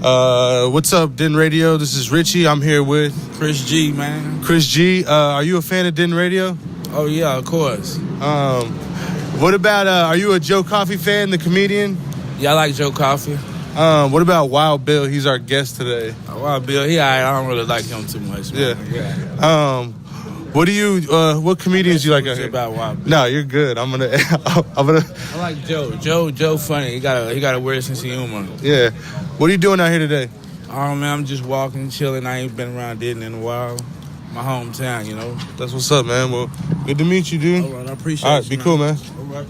What's up, Den Radio? This is Richie. I'm here with Chris G, man. Chris G. Are you a fan of Den Radio? Oh, yeah, of course. What about, are you a Joe Coffey fan, the comedian? Yeah, I like Joe Coffey. What about Wild Bill? He's our guest today. Wild Bill, he all right. I don't really like him too much, man. Yeah. What do you, what comedians do you like out here? About Wild Bill. No, you're good. I like Joe. Joe funny. He got a weird sense of humor. Yeah. What are you doing out here today? Oh, man, I'm just walking, chilling. I ain't been around Denton in a while. My hometown, you know. That's what's up, man. Well, good to meet you, dude. All right, I appreciate it. All right, be cool, man. All right.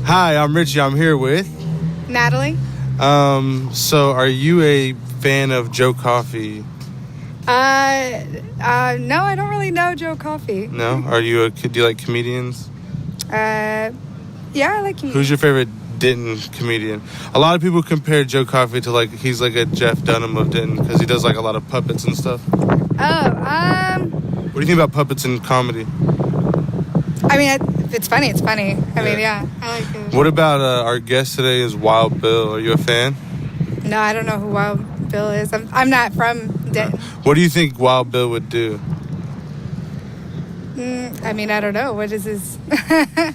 Hi, I'm Richie. I'm here with Natalie. So are you a fan of Joe Coffey? No, I don't really know Joe Coffey. No? Do you like comedians? Yeah, I like him. Who's your favorite Denton comedian? A lot of people compare Joe Coffey to he's like a Jeff Dunham of Denton because he does like a lot of puppets and stuff. What do you think about puppets in comedy? I mean, it's funny. It's funny. I mean, yeah, I like it. What about our guest today is Wild Bill? Are you a fan? No, I don't know who Wild Bill is. I'm not from Denton. What do you think Wild Bill would do? I mean, I don't know. What is his?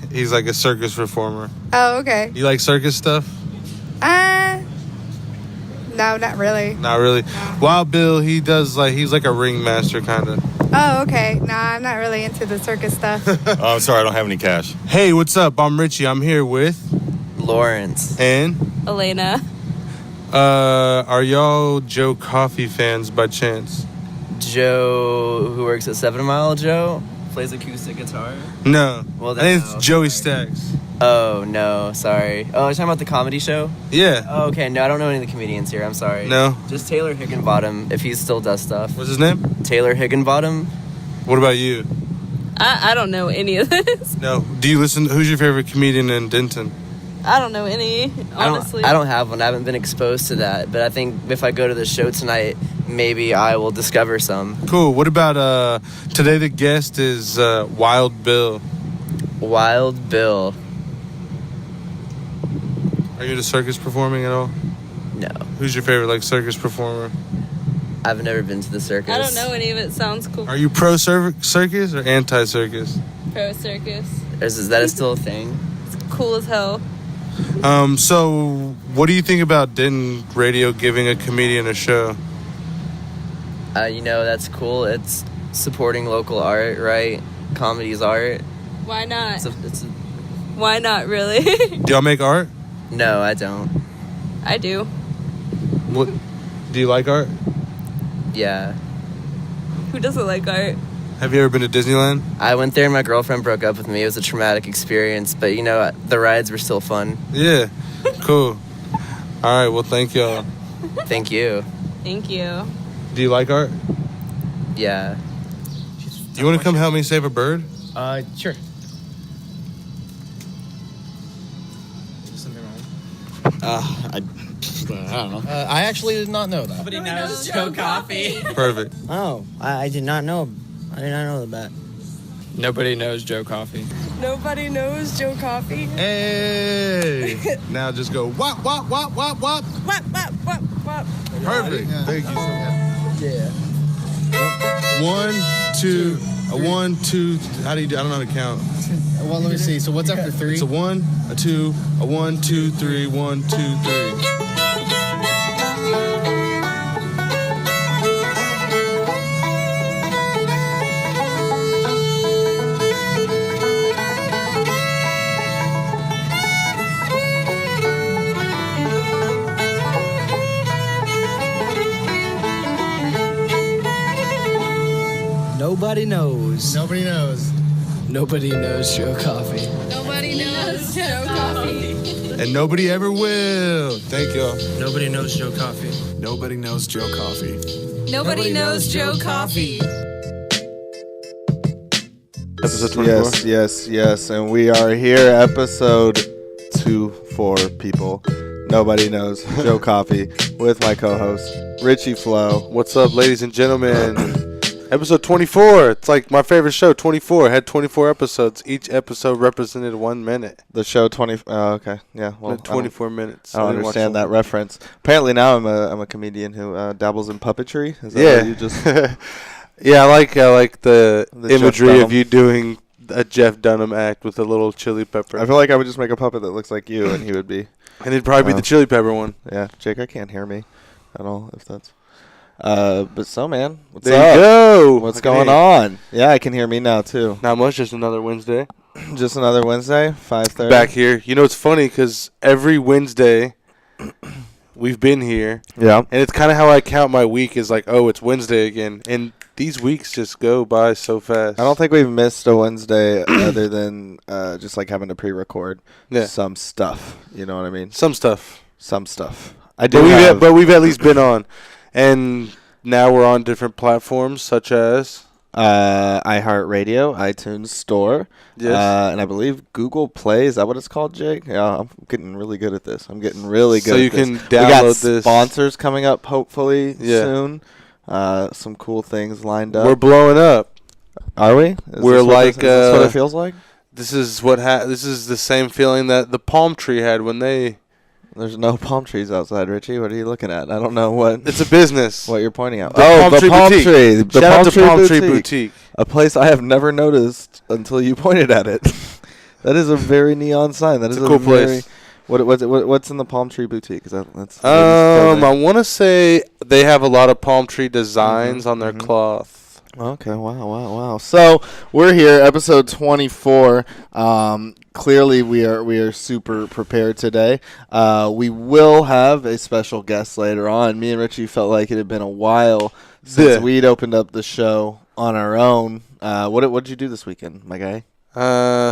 He's like a circus performer. Oh, okay. You like circus stuff? No, not really. Not really. No. Wild Bill, he's like a ringmaster kind of. Oh, okay. No, I'm not really into the circus stuff. Oh, I'm sorry, I don't have any cash. Hey, what's up? I'm Richie. I'm here with Lawrence and Elena. Are y'all Joe Coffey fans by chance? Joe, who works at 7 Mile. Joe plays acoustic guitar. No. Well, I think no. it's Joey Stacks. Oh no, sorry. Oh, you're talking about the comedy show? Yeah. Oh, okay. No, I don't know any of the comedians here. I'm sorry. No. Just Taylor Higginbottom, if he still does stuff. What's his name? Taylor Higginbottom. What about you? I don't know any of this. No. Do you listen? Who's your favorite comedian in Denton? I don't know any, honestly. I don't have one. I haven't been exposed to that. But I think if I go to the show tonight, maybe I will discover some. Cool. What about today? The guest is Wild Bill. Wild Bill. Are you into circus performing at all? No. Who's your favorite circus performer? I've never been to the circus. I don't know any of it. Sounds cool. Are you pro circus or anti circus? Pro circus. Is that still a thing? It's cool as hell. So what do you think about Denton Radio giving a comedian a show? That's cool. It's supporting local art, right? Comedy's art. Why not? It's Why not, really? Do y'all make art? No, I don't. I do. What? Do you like art? Yeah. Who doesn't like art? Have you ever been to Disneyland? I went there and my girlfriend broke up with me. It was a traumatic experience, but the rides were still fun. Yeah. Cool. All right. Well, thank y'all. Thank you. Thank you. Do you like art? Yeah. Do you want to come help me save a bird? Sure. I don't know. I actually did not know that. Nobody knows Joe Coffey. Perfect. Oh, I did not know. I did not know that. Nobody knows Joe Coffey. Nobody knows Joe Coffey. Hey. Now just go wop wop wop wop wop. Wop, wop, wop, wop. Perfect. Thank you so much. Yeah. 1, 2, a 1, 2. How do you do? I don't know how to count. Well, let me see. So what's after 3? It's a 1, a 2, a 1, 2, 3, 1, 2, 3. Nobody knows. Nobody knows. Nobody knows Joe Coffey. Nobody knows Joe Coffey. And nobody ever will. Thank y'all. Nobody knows Joe Coffey. Nobody knows Joe Coffey. Nobody knows Joe Coffey. Episode 24. Yes. And we are here, episode 2 for people. Nobody knows Joe Coffey with my co-host, Richie Flo. What's up, ladies and gentlemen? Episode 24. It's like my favorite show. 24 had 24 episodes. Each episode represented 1 minute. The show 20. Oh, okay. Yeah. Well, 24 minutes. I don't didn't watch understand the that whole- reference. Apparently now I'm a comedian who dabbles in puppetry. Is that Yeah. what you just? Yeah, I like the The Jeff imagery Dunham. of you doing a Jeff Dunham act with a little chili pepper. I feel like I would just make a puppet that looks like you, and he would be. And it'd probably be Oh. the chili pepper one. Yeah, Jake, I can't hear me at all. If that's. But so man, what's There up? you go. What's I can going hear you. on? Yeah, I can hear me now too. Not much, just another Wednesday. Just another Wednesday, 5:30. Back here. You know, it's funny because every Wednesday we've been here. Yeah. And it's kind of how I count my week is like, oh, it's Wednesday again. And these weeks just go by so fast. I don't think we've missed a Wednesday other than just like having to pre-record some stuff. You know what I mean? Some stuff. Some stuff. I do. But we've at least been on. And now we're on different platforms such as iHeartRadio, iTunes Store, Yes. and I believe Google Play. Is that what it's called, Jake? Yeah, I'm getting really good at this. I'm getting really good. So at you this. can We got download this. sponsors coming up hopefully Yeah. soon. Some cool things lined up. We're blowing up. Are we? We're like is this what it feels like? This is this is the same feeling that the palm tree had when they. There's no palm trees outside, Richie. What are you looking at? I don't know what. It's a business. What you're pointing out? The oh, Palm the Tree palm Boutique. tree. The Shout out to Palm Tree Boutique. Boutique. A place I have never noticed until you pointed at it. That is a very neon sign. That It's is a cool place. What's in the Palm Tree Boutique? Is that's I want to say they have a lot of palm tree designs on their mhm. cloth. Okay, wow. So we're here, episode 24. Clearly, we are super prepared today. We will have a special guest later on. Me and Richie felt like it had been a while since Yeah. we'd opened up the show on our own. What did you do this weekend, my guy?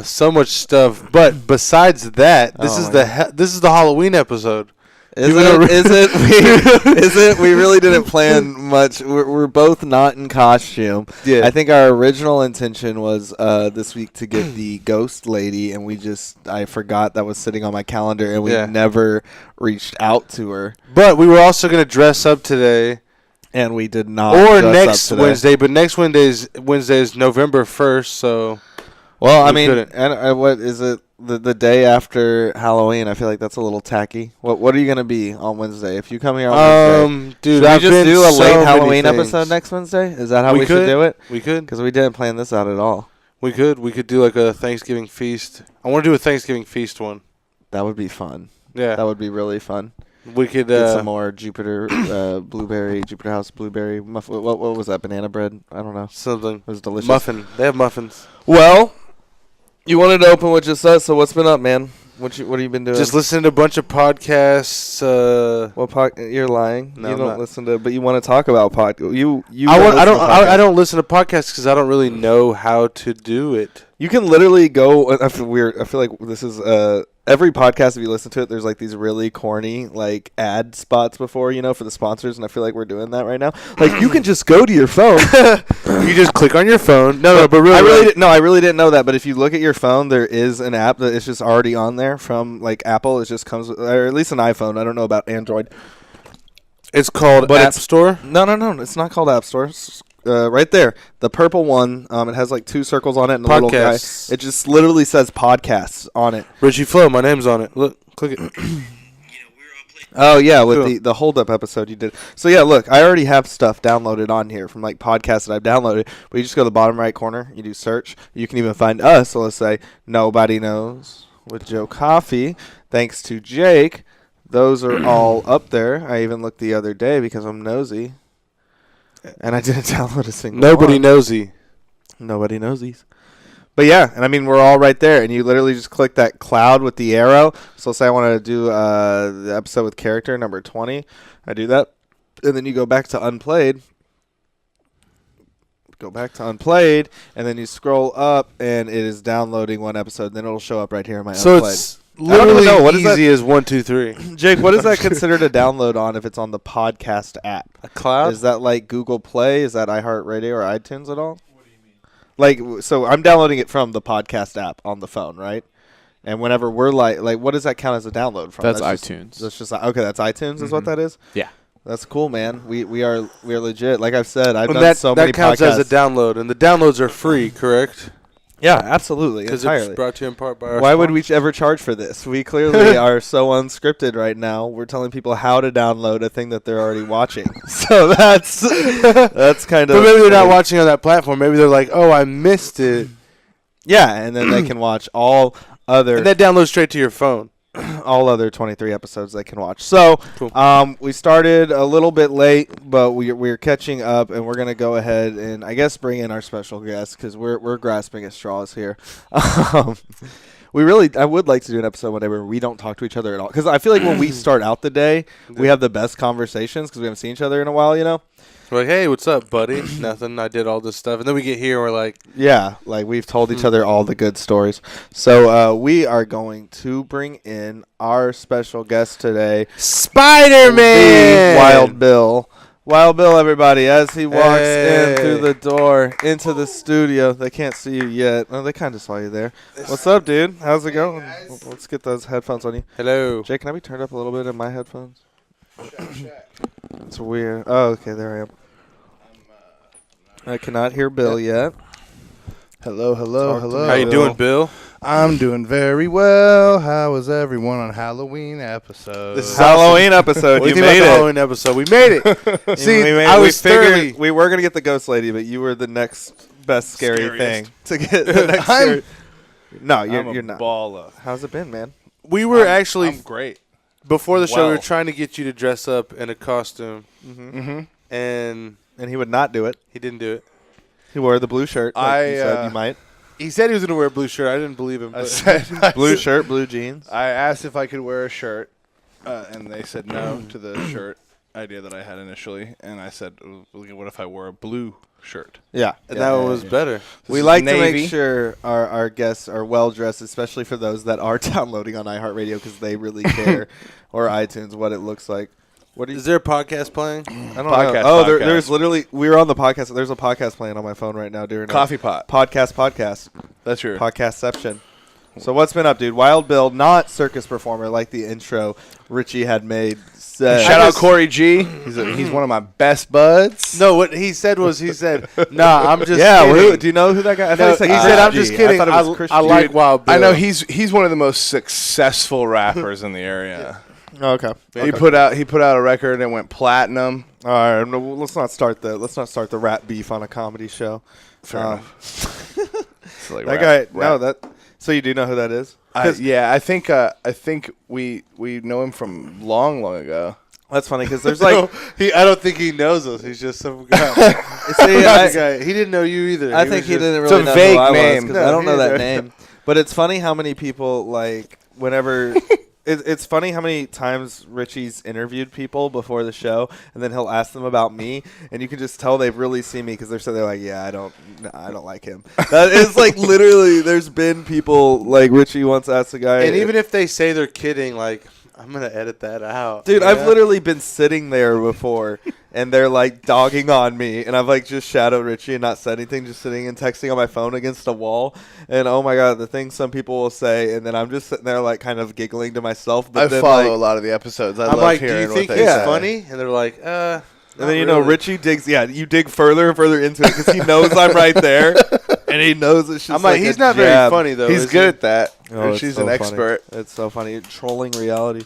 So much stuff. But besides that, this Oh is my this is the Halloween episode. Is People don't it? We really didn't plan much. We're both not in costume. Yeah. I think our original intention was this week to get the ghost lady, and I forgot that was sitting on my calendar, and we Yeah. never reached out to her, But we were also going to dress up today. and we did not. Or dress up next today. Wednesday. But next Wednesday is November 1st, so. Well, I we mean, couldn't. and what is it? The day after Halloween, I feel like that's a little tacky. What are you gonna be on Wednesday? If you come here on Wednesday, Dude, should we I've just been do a so late many Halloween things. episode next Wednesday? Is that how we should could. do it? We could. Because we didn't plan this out at all. We could do like a Thanksgiving feast. I want to do a Thanksgiving feast one. That would be fun. Yeah. That would be really fun. We could Get some more Jupiter Jupiter House blueberry. What was that? Banana bread? I don't know. something. It was delicious. Muffin. They have muffins. Well, you wanted to open with just us, so what's been up, man? What have you been doing? Just listening to a bunch of podcasts. You're lying. No, you I'm don't not. listen to, but you want to talk about You. I don't listen to podcasts because I don't really know how to do it. You can literally go. I feel weird. I feel like this is every podcast. If you listen to it, there's like these really corny like ad spots before, for the sponsors, and I feel like we're doing that right now. Like you can just go to your phone. You just click on your phone. No, but really, I really didn't know that. But if you look at your phone, there is an app that is just already on there from like Apple. It just comes, or at least an iPhone. I don't know about Android. it's called But App it's- Store. No, it's not called App Store. It's, right there, the purple one. It has like 2 circles on it and a little guy. Podcasts. It just literally says podcasts on it. Richie Flo, my name's on it. Look, click it. Oh yeah, with Cool. the hold up episode you did. So yeah, look, I already have stuff downloaded on here from like podcasts that I've downloaded. But you just go to the bottom right corner, you do search. You can even find us. So let's say Nobody Knows with Joe Coffee. Thanks to Jake, those are all up there. I even looked the other day because I'm nosy, and I didn't download a single. Nobody one. knows he. Nobody knows these. But yeah, and I mean, we're all right there, and you literally just click that cloud with the arrow. So say I want to do the episode with character number 20. I do that, and then you go back to Unplayed. And then you scroll up, and it is downloading one episode. Then it'll show up right here in my So Unplayed. it's I don't even literally know. What is easy as 1, 2, 3. Jake, what is that considered a download on if it's on the podcast app? A cloud. Is that like Google Play? Is that iHeartRadio or iTunes at all? Like, so I'm downloading it from the podcast app on the phone, right? And whenever we're like, what does that count as a download from? That's just- iTunes. That's just okay. That's iTunes, is what that is. Yeah. That's cool, man. We are legit. Like I've said, I've And done so many that counts podcasts. as a download, and the downloads are free, correct? Yeah, absolutely, Because entirely. it's brought to you in part by our Why would we sponsors. ever charge for this? We clearly are so unscripted right now. We're telling people how to download a thing that they're already watching. So that's kind of. But maybe they're not funny. watching on that platform. Maybe they're like, "Oh, I missed it," Yeah, and then they can watch all other and that downloads straight to your phone. all other 23 episodes they can watch. So, Cool. we started a little bit late, but we're catching up, and we're gonna go ahead and I guess bring in our special guest because we're grasping at straws here. I would like to do an episode whenever we don't talk to each other at all, because I feel like when we start out the day, we have the best conversations because we haven't seen each other in a while, you know. We're like, "Hey, what's up, buddy?" Nothing. I did all this stuff, and then we get here, and we're like, Yeah, like we've told each other all the good stories. So we are going to bring in our special guest today, "Spider-Man, the Wild Bill. Wild Bill, everybody, as he walks in Hey. through the door into the studio. They can't see you yet. Oh, they kind of saw you there. What's up, dude? How's it going? Let's get those headphones on you. Hello." Jake, can I be turned up a little bit in my headphones? It's weird. Oh, okay, there I am. I cannot hear Bill yet. Hello, hello, Talk to hello. me, How you doing, Bill? I'm doing very well. How was everyone on Halloween episode? This is Halloween episode. What do You you think made about the it. Halloween episode? We made it. See, I was thoroughly. We were gonna get the ghost lady, but you were the next best scary thing Scariest. to get. The next I'm- scary. No, I'm you're a not. baller. How's it been, man? We were actually I'm great. before the show. We were Well. trying to get you to dress up in a costume, Mm-hmm. and And he would not do it. he didn't do it. He wore the blue shirt. Like I, you said you might. He said he was going to wear a blue shirt. I didn't believe him. I But said Blue shirt, blue jeans. I asked if I could wear a shirt, and they said no to the shirt idea that I had initially. And I said, "What if I wore a blue shirt?" Yeah, and that one was better. This We is like to navy. make sure our guests are well dressed, especially for those that are downloading on iHeartRadio because they really care, or iTunes, what it looks like. What do you? Is there a podcast playing? I don't Podcast, know. Oh, podcast. there's literally. We were on the podcast. There's a podcast playing on my phone right now during Coffee pot. podcast. That's your Podcastception. So what's been up, dude? Wild Bill, not circus performer like the intro Richie had made. Said. Shout out Corey G. He's one of my best buds. No, what he said was "Nah, I'm just Yeah, kidding." do you know who that guy? I No, thought he he said, "I'm Christian just G." kidding. I thought it was Christian I like G. Wild Bill." I know he's one of the most successful rappers in the area. Oh, okay. He put out a record and went platinum. All right, no, let's not start the rap beef on a comedy show. Fair enough. It's like That rap- guy, no, that. So you do know who that is? yeah, I think we know him from long ago. That's funny because there's like, I don't think he knows us. He's just some guy. see, He didn't know you either. I think he was just- didn't It's really a know vague who I name. was 'cause I don't know that No, name. But it's funny how many people like whenever. It's funny how many times Richie's interviewed people before the show, and then he'll ask them about me, and you can just tell they've really seen me because they're like, yeah, I don't like him. That is like literally. There's been people like Richie once asked a guy, And even if they say they're kidding, like, I'm gonna edit that out, dude, Yeah. I've literally been sitting there before, and they're like dogging on me, and I've like just shadowed Richie and not said anything, just sitting and texting on my phone against a wall. And oh my god, the things some people will say, and then I'm just sitting there like kind of giggling to myself. But I then, follow like, a lot of the episodes. I I'm love like, do hearing you think what he's they say. funny? And they're like, and not then you know really. Richie digs. Yeah, you dig further and further into it because he knows I'm right there, and he knows it's just. I'm like, he's a not very jab. funny though. He's is good he? at that. Oh, it's She's so an funny. expert. It's so funny. Trolling reality.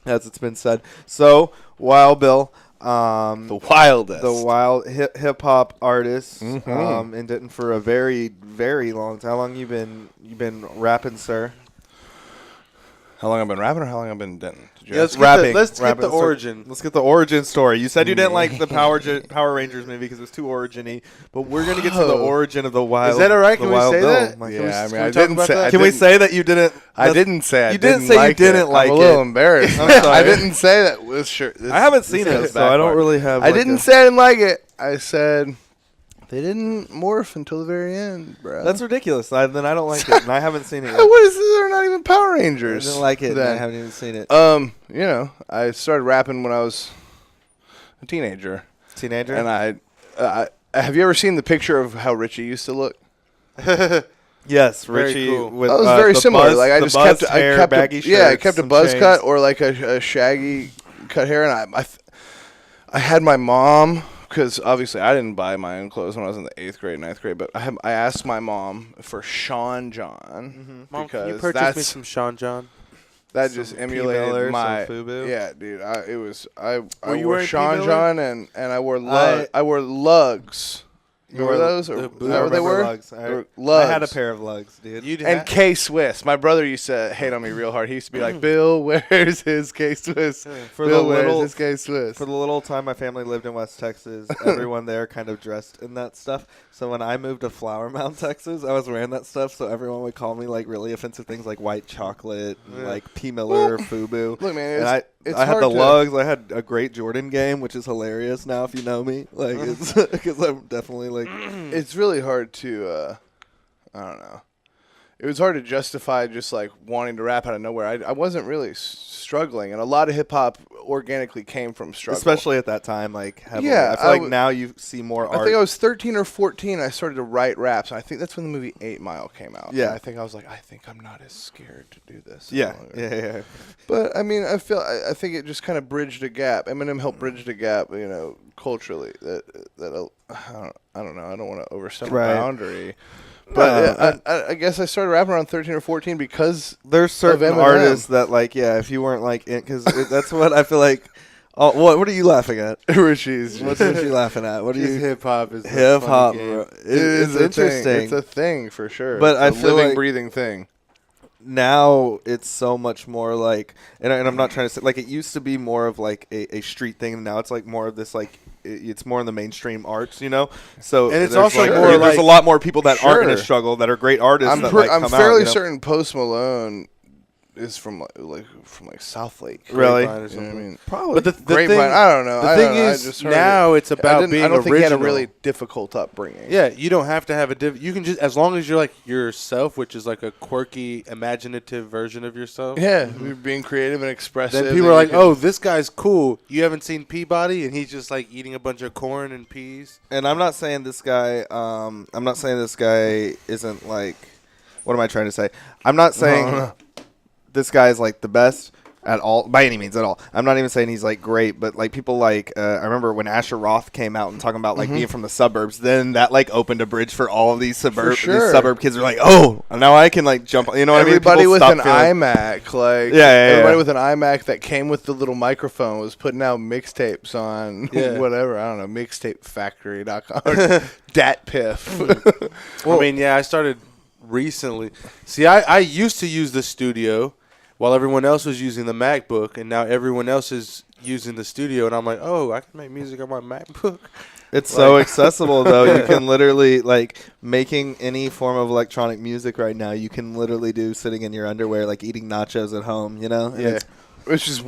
As it's been said. So, Wild Bill. The wildest. The wild hip hop artist Mhm. in Denton for a very, very long time. How long you been rapping, sir? How long I've been rapping or how long I've been in Denton? Did you Yeah, ask? let's get Rapping. the origin. Let's get the origin story. You said you didn't like the Power Rangers movie because it was too origin-y, but we're gonna get to the Whoa. origin of the wild. Is that all right? the Can we Wild say Bill. that? Like, Yeah, can we, I can mean, we I talk didn't about say. that? I can we didn't- say that you didn't? I didn't say. I You didn't didn't say you like didn't it. like I'm a little it. embarrassed. I'm sorry. I didn't say that. Was sure. I haven't seen it, so I don't really have. I like, didn't say I didn't like it. I said they didn't morph until the very end, bro. That's ridiculous. Then I don't like it, and I haven't seen it yet. What is this? They're not even Power I Rangers. didn't like it, and I Then. haven't even seen it. You know, I started rapping when I was a teenager, Teenager. and I have you ever seen the picture of how Richie used to look? Yes, Very Richie. cool. With, That was very the similar. buzz- Like I the just buzzed kept, hair, I kept, baggy a, yeah, I shirts, kept a some buzz chains. cut or like a shaggy cut hair, and I had my mom, because obviously I didn't buy my own clothes when I was in the 8th grade, 9th grade, but I asked my mom for Sean John. Mom, because can you purchase me some Sean John? That just P. emulated Miller, my some FUBU? Yeah, dude. I Were you wore wearing P. Sean Miller? John and I wore I wore lugs. Remember those? Or, the is blue- that what they were? Lugs. They were I lugs. had a pair of lugs, dude. You'd And ha- K Swiss. My brother used to hate on me real hard. He used to be like, "Bill, where's his K Swiss? For Bill, the where's little- his K Swiss?" For the little time my family lived in West Texas, everyone there kind of dressed in that stuff. So when I moved to Flower Mound, Texas, I was wearing that stuff. So everyone would call me like really offensive things like white chocolate, and, like P. Miller or FUBU. Look, man, And it's I had hard the to- lugs. I had a great Jordan game, which is hilarious now if you know me. Like, it's because I'm definitely like. It's really hard to I don't know. It was hard to justify just like wanting to rap out of nowhere. I wasn't really struggling, and a lot of hip hop organically came from struggle. Especially at that time, like heavily. Yeah, I feel like w- now you see more art. I think I was 13 or 14. I started to write raps, and I think that's when the movie 8 Mile came out. Yeah. And I think I was like, I think I'm not as scared to do this. yeah, any longer. yeah. But I mean, I think it just kind of bridged a gap. Eminem helped bridge the gap, you know, culturally. That I don't know. I don't want to overstep Right. a boundary. But I guess I started rapping around 13 or 14 because There's certain Eminem. artists that like, yeah, if you weren't like, because that's what I feel like. Oh, what are you laughing at? Richie's. What are you laughing at? What are you? hip hop is Hip hop, bro. It It's is a interesting. thing. It's a thing for sure. But It's I a feel living, like- breathing thing. Now it's so much more like, and I'm not trying to say like it used to be more of like a street thing. And now it's like more of this like it's more in the mainstream arts, you know. So And it's there's also like, more there's like- a lot more people that aren't in a Sure. struggle that are great artists. I'm that, like, I'm come fairly out, you know? certain Post Malone is from like South Lake. Really? Grapevine or You know what I something. mean? Probably. But the Grapevine. thing, I don't know. The I thing don't know. I is, just heard now it's about I being don't think he had a original. really difficult upbringing. Yeah, you don't have to have you can just, as long as you're like yourself, which is like a quirky, imaginative version of yourself. Yeah, you're being creative and expressive. Then people and are you like, can- "Oh, this guy's cool. You haven't seen Peabody, and he's just like eating a bunch of corn and peas." And I'm not saying this guy. I'm not saying this guy isn't like. What am I trying to say? I'm not saying this guy is like the best at all by any means at all. I'm not even saying he's like great, but like people like I remember when Asher Roth came out and talking about like being from the suburbs. Then that like opened a bridge for all of these sure. these suburb kids. Are like, oh, now I can like jump. You know what everybody I mean? with People an stop feeling- iMac, like Yeah, everybody yeah. with an iMac that came with the little microphone was putting out mixtapes on Yeah. whatever. I don't know, mixtapefactory.com or DatPiff. I mean, yeah, I started recently. See, I used to use the studio while everyone else was using the MacBook, and now everyone else is using the studio, and I'm like, oh, I can make music on my MacBook. It's so accessible though. You can literally like making any form of electronic music right now. You can literally do sitting in your underwear, like eating nachos at home. You know, and Yeah, it's, which is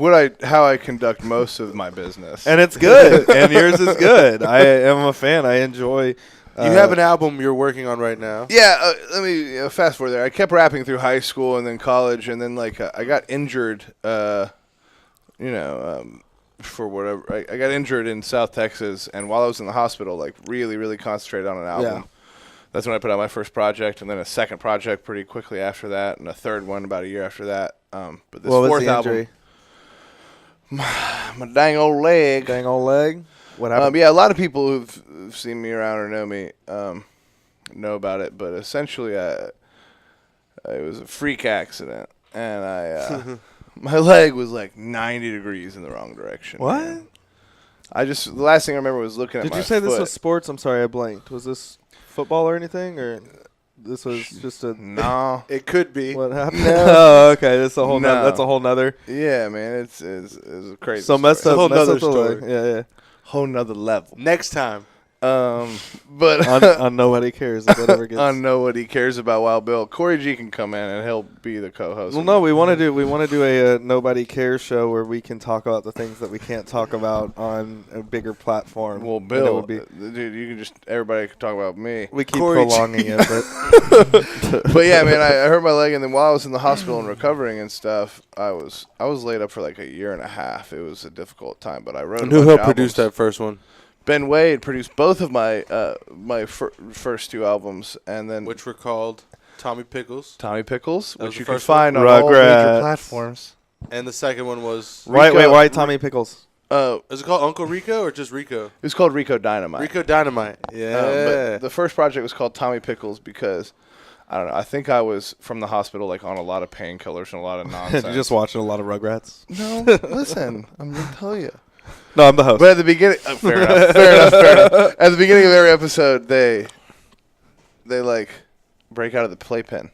how I conduct most of my business. and it's good. And yours is good. I am a fan. I enjoy. You have an album you're working on right now. Yeah, let me fast forward there. I kept rapping through high school and then college, and then like I got injured. For whatever, I got injured in South Texas, and while I was in the hospital, like really, really concentrated on an album. Yeah. That's when I put out my first project, and then a second project pretty quickly after that, and a third one about a year after that. But this What was fourth the injury? album, my dang old leg. Dang old leg. What happened? Yeah, a lot of people who've seen me around or know me know about it, but essentially, it was a freak accident, and I my leg was like 90 degrees in the wrong direction. What? Man. The last thing I remember was looking at Did my you say this foot. was sports? I'm sorry, I blanked. Was this football or anything, or this was just a? No. It could be. What happened? Oh, okay. That's a whole. No. That's a whole nother. Yeah, man, it's a crazy. So messed story. up. whole Messed nother up the leg. story. Yeah, yeah. Whole nother level. Next time. But on Nobody Cares if that ever gets. on Know What He Cares About Wild Bill, Corey G can come in and he'll be the co-host. Well, no, we want to do a Nobody Cares show where we can talk about the things that we can't talk about on a bigger platform. Well, And it Bill, would be, dude, you can just everybody can talk about me. we keep Corey G. prolonging it, but But yeah, man, I hurt my leg, and then while I was in the hospital and recovering and stuff, I was laid up for like a year and a half. It was a difficult time, but I wrote. And a who bunch helped of produce albums. that first one? Ben Wade produced both of my first two albums, and then Which were called Tommy Pickles. Tommy Pickles, That was which the you can first one? find on all major Rugrats. platforms. And the second one was Why Tommy Pickles? Is it called Uncle Rico or just Rico? It was called Rico Dynamite. Rico Dynamite. Yeah. But the first project was called Tommy Pickles because I don't know. I think I was from the hospital like on a lot of painkillers and a lot of nonsense. You're just watching a lot of Rugrats. No, listen, I'm gonna tell you. No, I'm the host. But at the beginning, fair enough. At the beginning of every episode, they like break out of the playpen.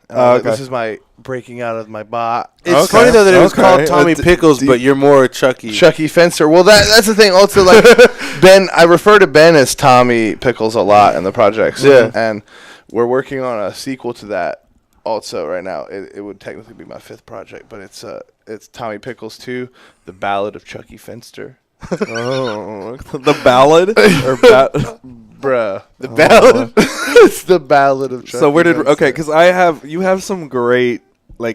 And I'm like, okay. This is my breaking out of my bot. It's funny though that it was called Tommy Pickles, but you're more Chucky. Chucky Fenster. Well, that's the thing. Also, like Ben, I refer to Ben as Tommy Pickles a lot in the projects. Yeah. And we're working on a sequel to that also right now. It would technically be my 5th project, but it's Tommy Pickles 2, The Ballad of Chucky Fenster. Oh, the ballad or Bruh, the ballad. It's the ballad of Chucky. So where did Fenster. because you have some great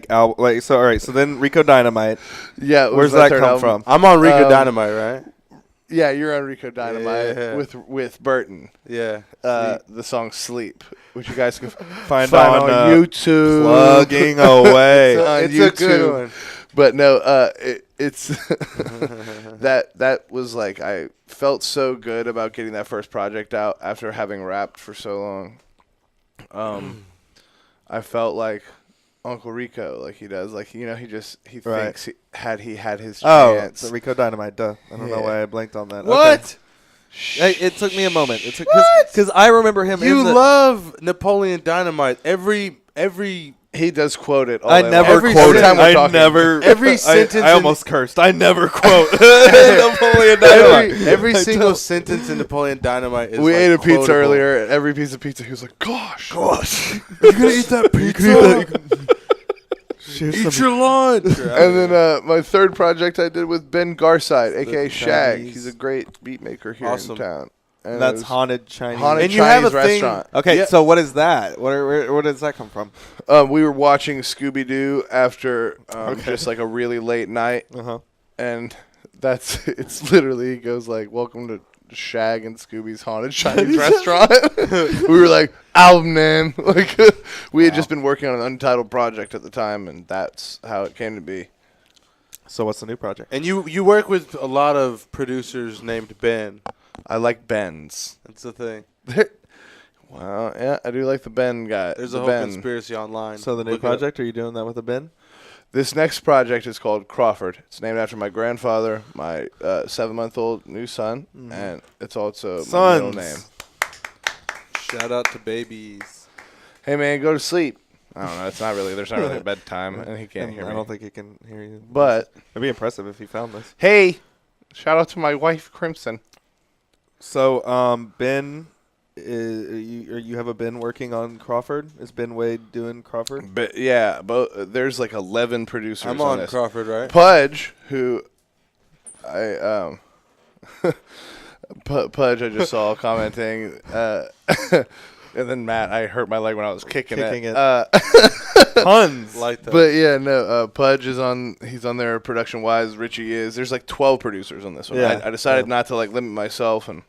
all right. So then Rico Dynamite. Yeah, it was Where's my that third come album. from? I'm on Rico Dynamite, right? Yeah, you're on Rico Dynamite Yeah. with Burton. Yeah. The song "Sleep," which you guys can Find on on YouTube. Plugging away. On It's YouTube. a good one. But no, it's that was like I felt so good about getting that first project out after having rapped for so long. I felt like Uncle Rico, like he does, like he Right. thinks he had his Oh, chance. the Rico Dynamite. Duh. I don't know Yeah. why I blanked on that. What? Okay. Hey, it took me a moment. It took because I remember him. You in the, love Napoleon Dynamite. Every He does quote it. All I day never long. quote Every it. time we're I talking. never. Every sentence I in- almost cursed. I never quote Napoleon Dynamite. every I single don't. sentence in Napoleon Dynamite is We like ate a pizza quotable. earlier, and every piece of pizza, he was like, "Gosh, You gonna eat that pizza? Eat your lunch. And then my third project I did with Ben Garside, aka Shag. Chinese- He's a great beat maker here Awesome. in town. And That's it was haunted Chinese. Haunted And you have Chinese a thing- restaurant. Okay, Yeah. so what is that? Where does that come from? We were watching Scooby Doo after just like a really late night, and it's literally it goes like, "Welcome to Shag and Scooby's haunted Chinese restaurant." We were like, album name. Like we had just been working on an untitled project at the time, and that's how it came to be. So what's the new project? And you work with a lot of producers named Ben. I like Ben's. That's the thing. Wow, yeah, I do like the Ben guy. There's the a whole Ben. conspiracy online. So the new Look it up. project? Are you doing that with a bin? This next project is called Crawford. It's named after my grandfather, my 7-month-old new son, and it's also my middle name. Shout out to babies. Hey man, go to sleep. I don't know. It's not really. There's not really a bedtime, and he can't hear me. I don't think he can hear you. But it'd be impressive if he found this. hey, shout out to my wife Crimson. So, Ben, you have a Ben working on Crawford? Is Ben Wade doing Crawford? But yeah, there's like 11 producers. I'm on on this. Crawford, right? Pudge, who I Pudge, I just saw commenting, and then Matt, I hurt my leg when I was kicking it. Tons. Like that. But yeah, no, Pudge is on. He's on there production wise. Richie is. There's like 12 producers on this one. Yeah. I decided not to like limit myself, and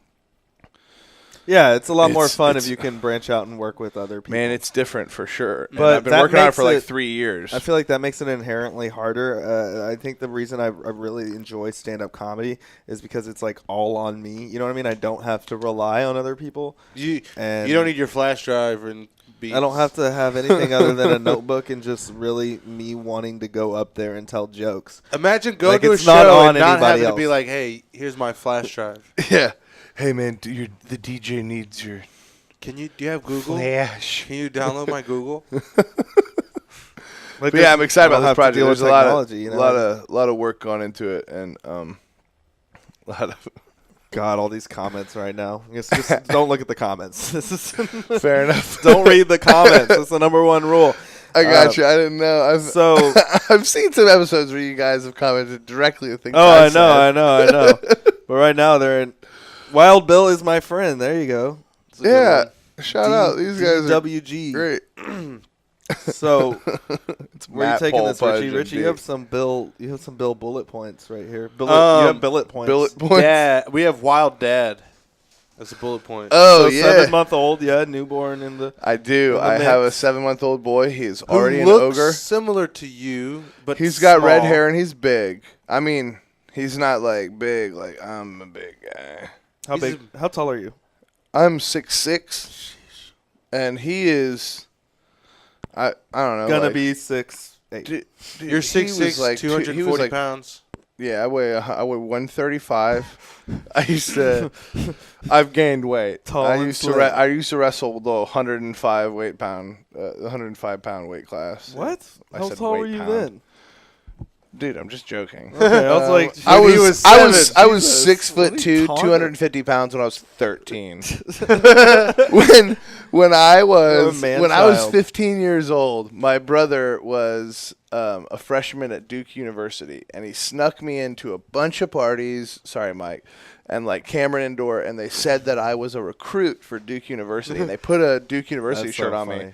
Yeah, it's a lot more It's- fun it's- if you can branch out and work with other people. man, it's different for sure. And But I've been that working on it makes for like it- 3 years. I feel like that makes it inherently harder. I think the reason I really enjoy stand-up comedy is because it's like all on me. You know what I mean? I don't have to rely on other people. You And don't need your flash drive and beats. I don't have to have anything other than a notebook and just really me wanting to go up there and tell jokes. Imagine going Like, to a it's not show on and not anybody having to be else. like, "Hey, here's my flash drive. yeah. Hey man, the DJ needs your Do you have Google? flash. Can you download my Google?" Like, But yeah, I'm excited I don't about this have to project. deal with There's a lot technology, you know? lot of work gone into it, and a lot of God, all these comments right now. Just don't look at the comments. This is fair enough. Don't read the comments. That's the number one rule. I got you. I didn't know. So I've seen some episodes where you guys have commented directly with things. Oh, I know, said. I know. But right now they're in. Wild Bill is my friend. There you go. Yeah. Shout out. These guys are WG. great. So It's where are you Matt, taking Paul, this, Pudge, Richie? and Richie, you Dave. have some Bill. You have some Bill bullet points right here. You Um, have billet points. Billet points. Yeah, we have Wild Dad. That's a bullet point. Oh, so yeah. 7-month-old, yeah, newborn in the. I do. in the I have a mix. 7-month-old boy. He's Who already an looks ogre. similar to you, but He's got red small. hair and he's big. I mean, he's not like big. Like I'm a big guy. How He's big? How tall are you? I'm 6'6", and he is. I don't know. Gonna like, be 6'8". Dude, You're he 6'6", was like 240 he was like, pounds. Yeah, I weigh 135. I've gained weight. Tall I and used slim. to I used to wrestle the 105 pound weight class. What? I How said tall were weight you pound. then? Dude, I'm just joking. Okay, I was like, I he was was I was seven. I was Jesus. 6'2", What are you talking- 250 pounds when I was 13. when I was man-child. 15 years old, my brother was a freshman at Duke University, and he snuck me into a bunch of parties. Sorry, Mike. And like Cameron Indoor, and they said that I was a recruit for Duke University, and they put a Duke University That's shirt so on funny. me.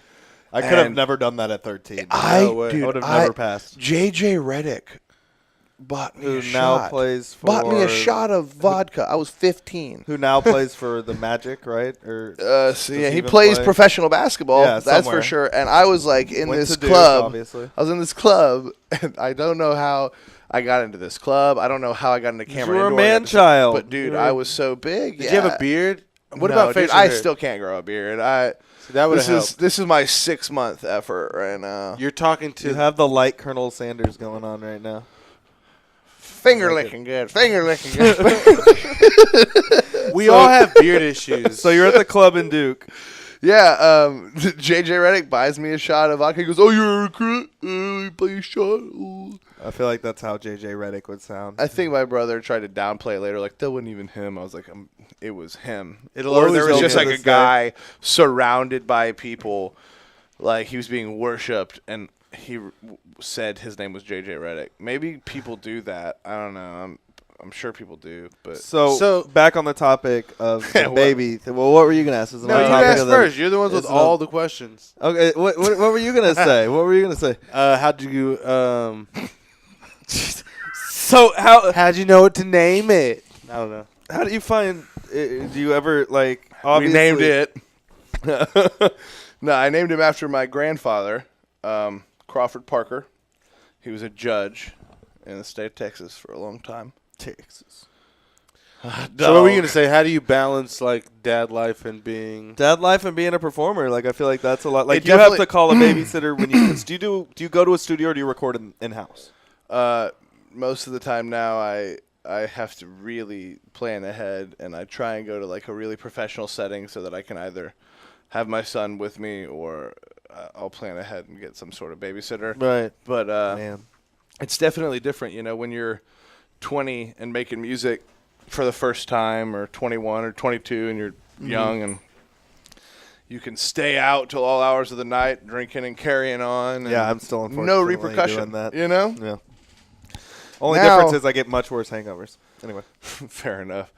I could have And never done that at 13. I No way. dude, I would have I- never passed. JJ Redick bought me Who a now shot. plays for bought me a shot of vodka. I was 15. Who now plays for the Magic, right? Or So does yeah, he even plays play? professional basketball. Yeah, that's somewhere. for sure. And I was like in Went this to Duke, club. obviously. I was in this club, and I don't know how I got into this club. I don't know how I got into Cameron were a Indoor. I got to- man-child. But dude, You were- I was so big. Did you have a beard? What about dude, facial I hair? still can't grow a beard. See, that would have helped. This is my 6-month effort right now. You're talking to you have the light Colonel Sanders going on right now. Finger licking good. Finger licking good. we all have beard issues. So you're at the club in Duke. Yeah, JJ Redick buys me a shot of vodka. He goes, "Oh, you're a recruit? You play a shot?" Ooh. I feel like that's how JJ Redick would sound. I think my brother tried to downplay it later, like that wasn't even him. I was like, it was him. It'll Or always there was be just him. like a guy surrounded by people, like he was being worshipped, and he said his name was JJ Redick. Maybe people do that. I don't know. I'm sure people do, but So back on the topic of the What? baby. Well, what were you gonna ask? Is it no, on you topic asked of the- first. You're the ones with is it all on- the questions. Okay, what were you gonna say? What were you gonna say? How'd you So how'd you know what to name it? I don't know. how do you find? Do you ever like? we Obviously, named it. No, I named him after my grandfather, Crawford Parker. He was a judge in the state of Texas for a long time. Texas. So what were you gonna say? How do you balance like dad life and being? Dad life and being a performer, like I feel like that's a lot. Like It you have definitely- to call a babysitter when you. Do you go to a studio or do you record in house? Most of the time now, I have to really plan ahead, and I try and go to like a really professional setting so that I can either have my son with me or I'll plan ahead and get some sort of babysitter. Right. But Man. it's definitely different, you know, when you're 20 and making music for the first time, or 21 or 22, and you're young and you can stay out till all hours of the night drinking and carrying on. And Yeah, I'm still unfortunately no repercussion. doing that. You know? Yeah. Only Now- difference is I get much worse hangovers. Anyway. Fair enough.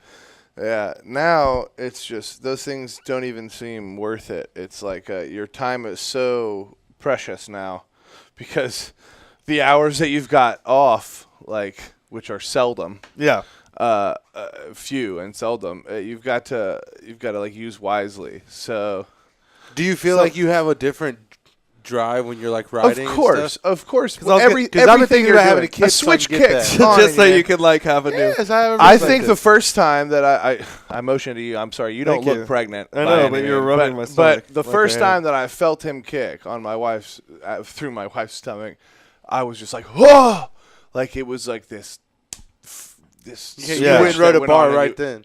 Yeah. Now it's just those things don't even seem worth it. It's like your time is so precious now because the hours that you've got off, like which are seldom, Yeah. few and seldom, you've got to like use wisely. So Do you feel like you have a different drive when you're like riding? of course, and stuff? of course, Because I've been everything thinking you're about having doing, a kid a so I switch can get kicks that. on Just you, so man. you could like have a new. Yes, I have. I think the first time that I motioned to you, I'm sorry, you don't Thank look you. pregnant. I by know, any but you're means, rubbing my stomach But the like first I am. time that I felt him kick on my wife's through my wife's stomach, I was just like, whoa! Like it was like this. you switch went and that wrote a went bar on and right you- then.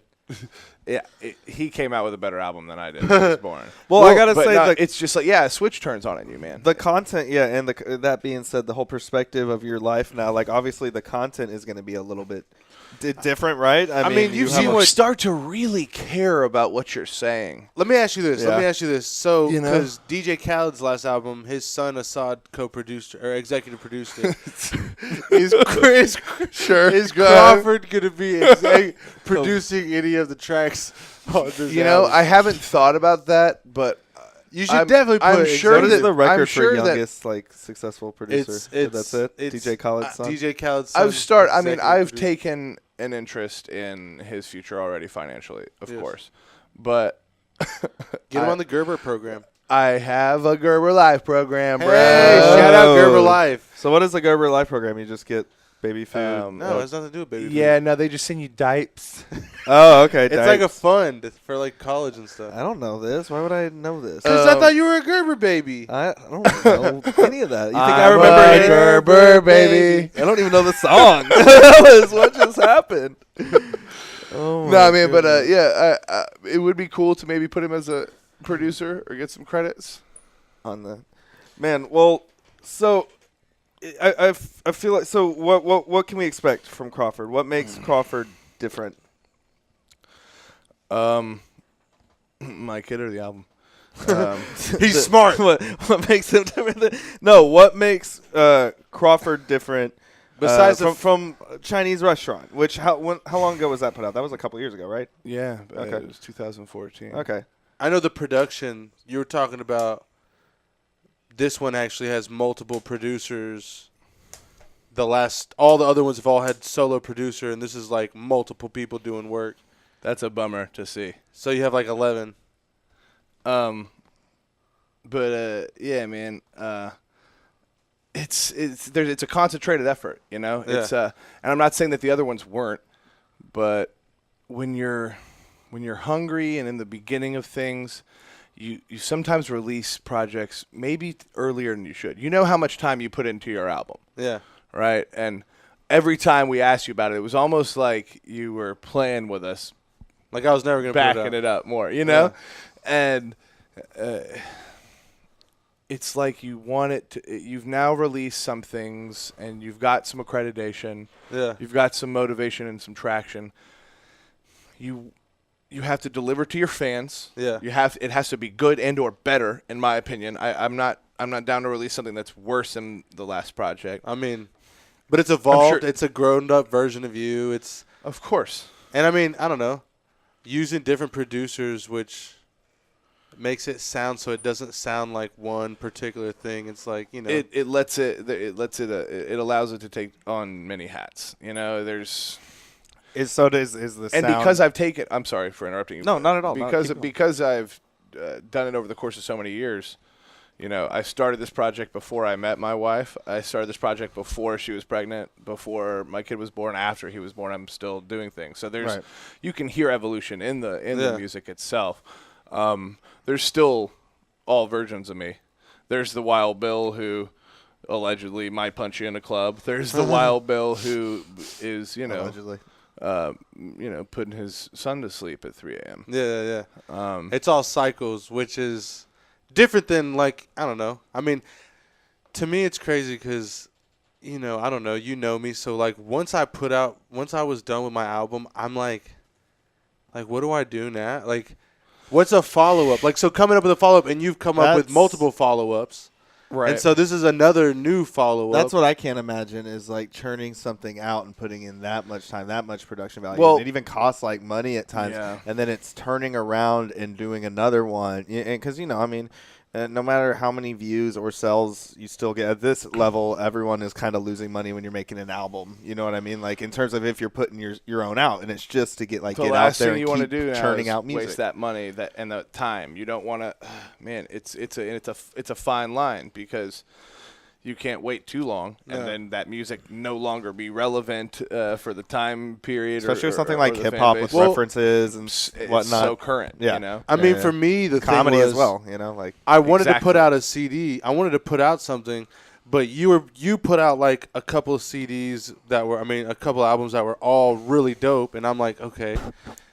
Yeah, he came out with a better album than I did. When he was born. Well, I gotta but say no, that- it's just like a switch turns on in you, man. The content, yeah, and that being said, the whole perspective of your life now, like obviously the content is going to be a little bit different, right? I mean, you've have seen a- what- start to really care about what you're saying. Let me ask you this. Yeah. So, You know? because DJ Khaled's last album, his son Assad co-produced or executive produced it. is Sure, is go ahead. Crawford gonna be producing any of the tracks on this You know, album? I haven't thought about that, but You should definitely put I'm it sure What is that- the record I'm sure for that- youngest like successful producer? That's it. DJ Khaled's son. DJ Khaled's son. I've executive taken produced. an interest in his future already financially, of Yes. course. but Get him on the Gerber program. I have a Gerber Life program, bro. Hey, shout out Gerber Life. So what is the Gerber Life program? You just get baby food. No, it has nothing to do with baby food. Yeah, no, they just send you diapes. Oh, okay. It's like a fund for like college and stuff. I don't know this. Why would I know this? Because I thought you were a Gerber baby. I don't know any of that. You think I I'm remember a any Gerber baby? I don't even know the song. That was what just happened. Oh No, I mean, but goodness. yeah, it would be cool to maybe put him as a producer or get some credits. On the man. Well, so I feel like so. What can we expect from Crawford? What makes Crawford different? My kid or the album? He's smart. What makes him different? No, what makes Crawford different? Besides from Chinese Restaurant, which how long ago was that put out? That was a couple years ago, right? Yeah, Okay. it was 2014. Okay. I know the production you were talking about. This one actually has multiple producers. All the other ones have all had solo producer, and this is like multiple people doing work. That's a bummer to see. So you have like 11. But yeah, man. It's a concentrated effort, you know. Yeah. It's and I'm not saying that the other ones weren't, but when you're hungry and in the beginning of things, you sometimes release projects maybe earlier than you should. You know how much time you put into your album, Yeah. right? And every time we asked you about it, it was almost like you were playing with us, Like I was never going to put backing it it up more, you know? And it's like you want it to, you've now released some things and you've got some accreditation. Yeah. You've got some motivation and some traction. You have to deliver to your fans. Yeah. It has to be good and or better, in my opinion. I'm not down to release something that's worse than the last project. I mean, but it's evolved. sure- It's a grown-up version of you. It's Of course. And I mean, I don't know, using different producers, which makes it sound so it doesn't sound like one particular thing. It's like, you know, It allows it to take on many hats. You know, there's Is the and sound, because I've taken, I'm sorry for interrupting you. No, not at all. No, Because keep going. because I've done it over the course of so many years. You know, I started this project before I met my wife. I started this project before she was pregnant, before my kid was born, after he was born. I'm still doing things. So Right. you can hear evolution in the Yeah. music itself. There's still all versions of me. There's the Wild Bill who allegedly might punch you in a club. There's the Wild Bill who is, allegedly. Putting his son to sleep at 3 a.m. yeah. It's all cycles, which is different than, like, I don't know. I mean, to me, it's crazy because, you know, I don't know. You know me. So, like, once I was done with my album, I'm like, what do I do now? Like, what's a follow-up? Like, so coming up with a follow-up, and you've come up with That's- multiple follow-ups. Right. And so this is another new follow-up. That's what I can't imagine is like churning something out and putting in that much time, that much production value. Well- And it even costs like money at times. Yeah. And then it's turning around and doing another one. And because, you know, I mean, no matter how many views or sales you still get at this level, everyone is kind of losing money when you're making an album. You know what I mean? Like in terms of if you're putting your own out, and it's just to get the out there last and thing you want to keep do now churning is out music. waste that money and the time. You don't want to. Man, it's a fine line because you can't wait too long, and then that music no longer be relevant for the time period. Especially with or something like the hip fan hop base. with Well, references and it's whatnot. so current. Yeah. You know. I mean, Yeah. for me, the Comedy thing was, as well, you know, like I wanted to Exactly. put out a CD. I wanted to put out something, but you put out like a couple of CDs a couple of albums that were all really dope, and I'm like, okay.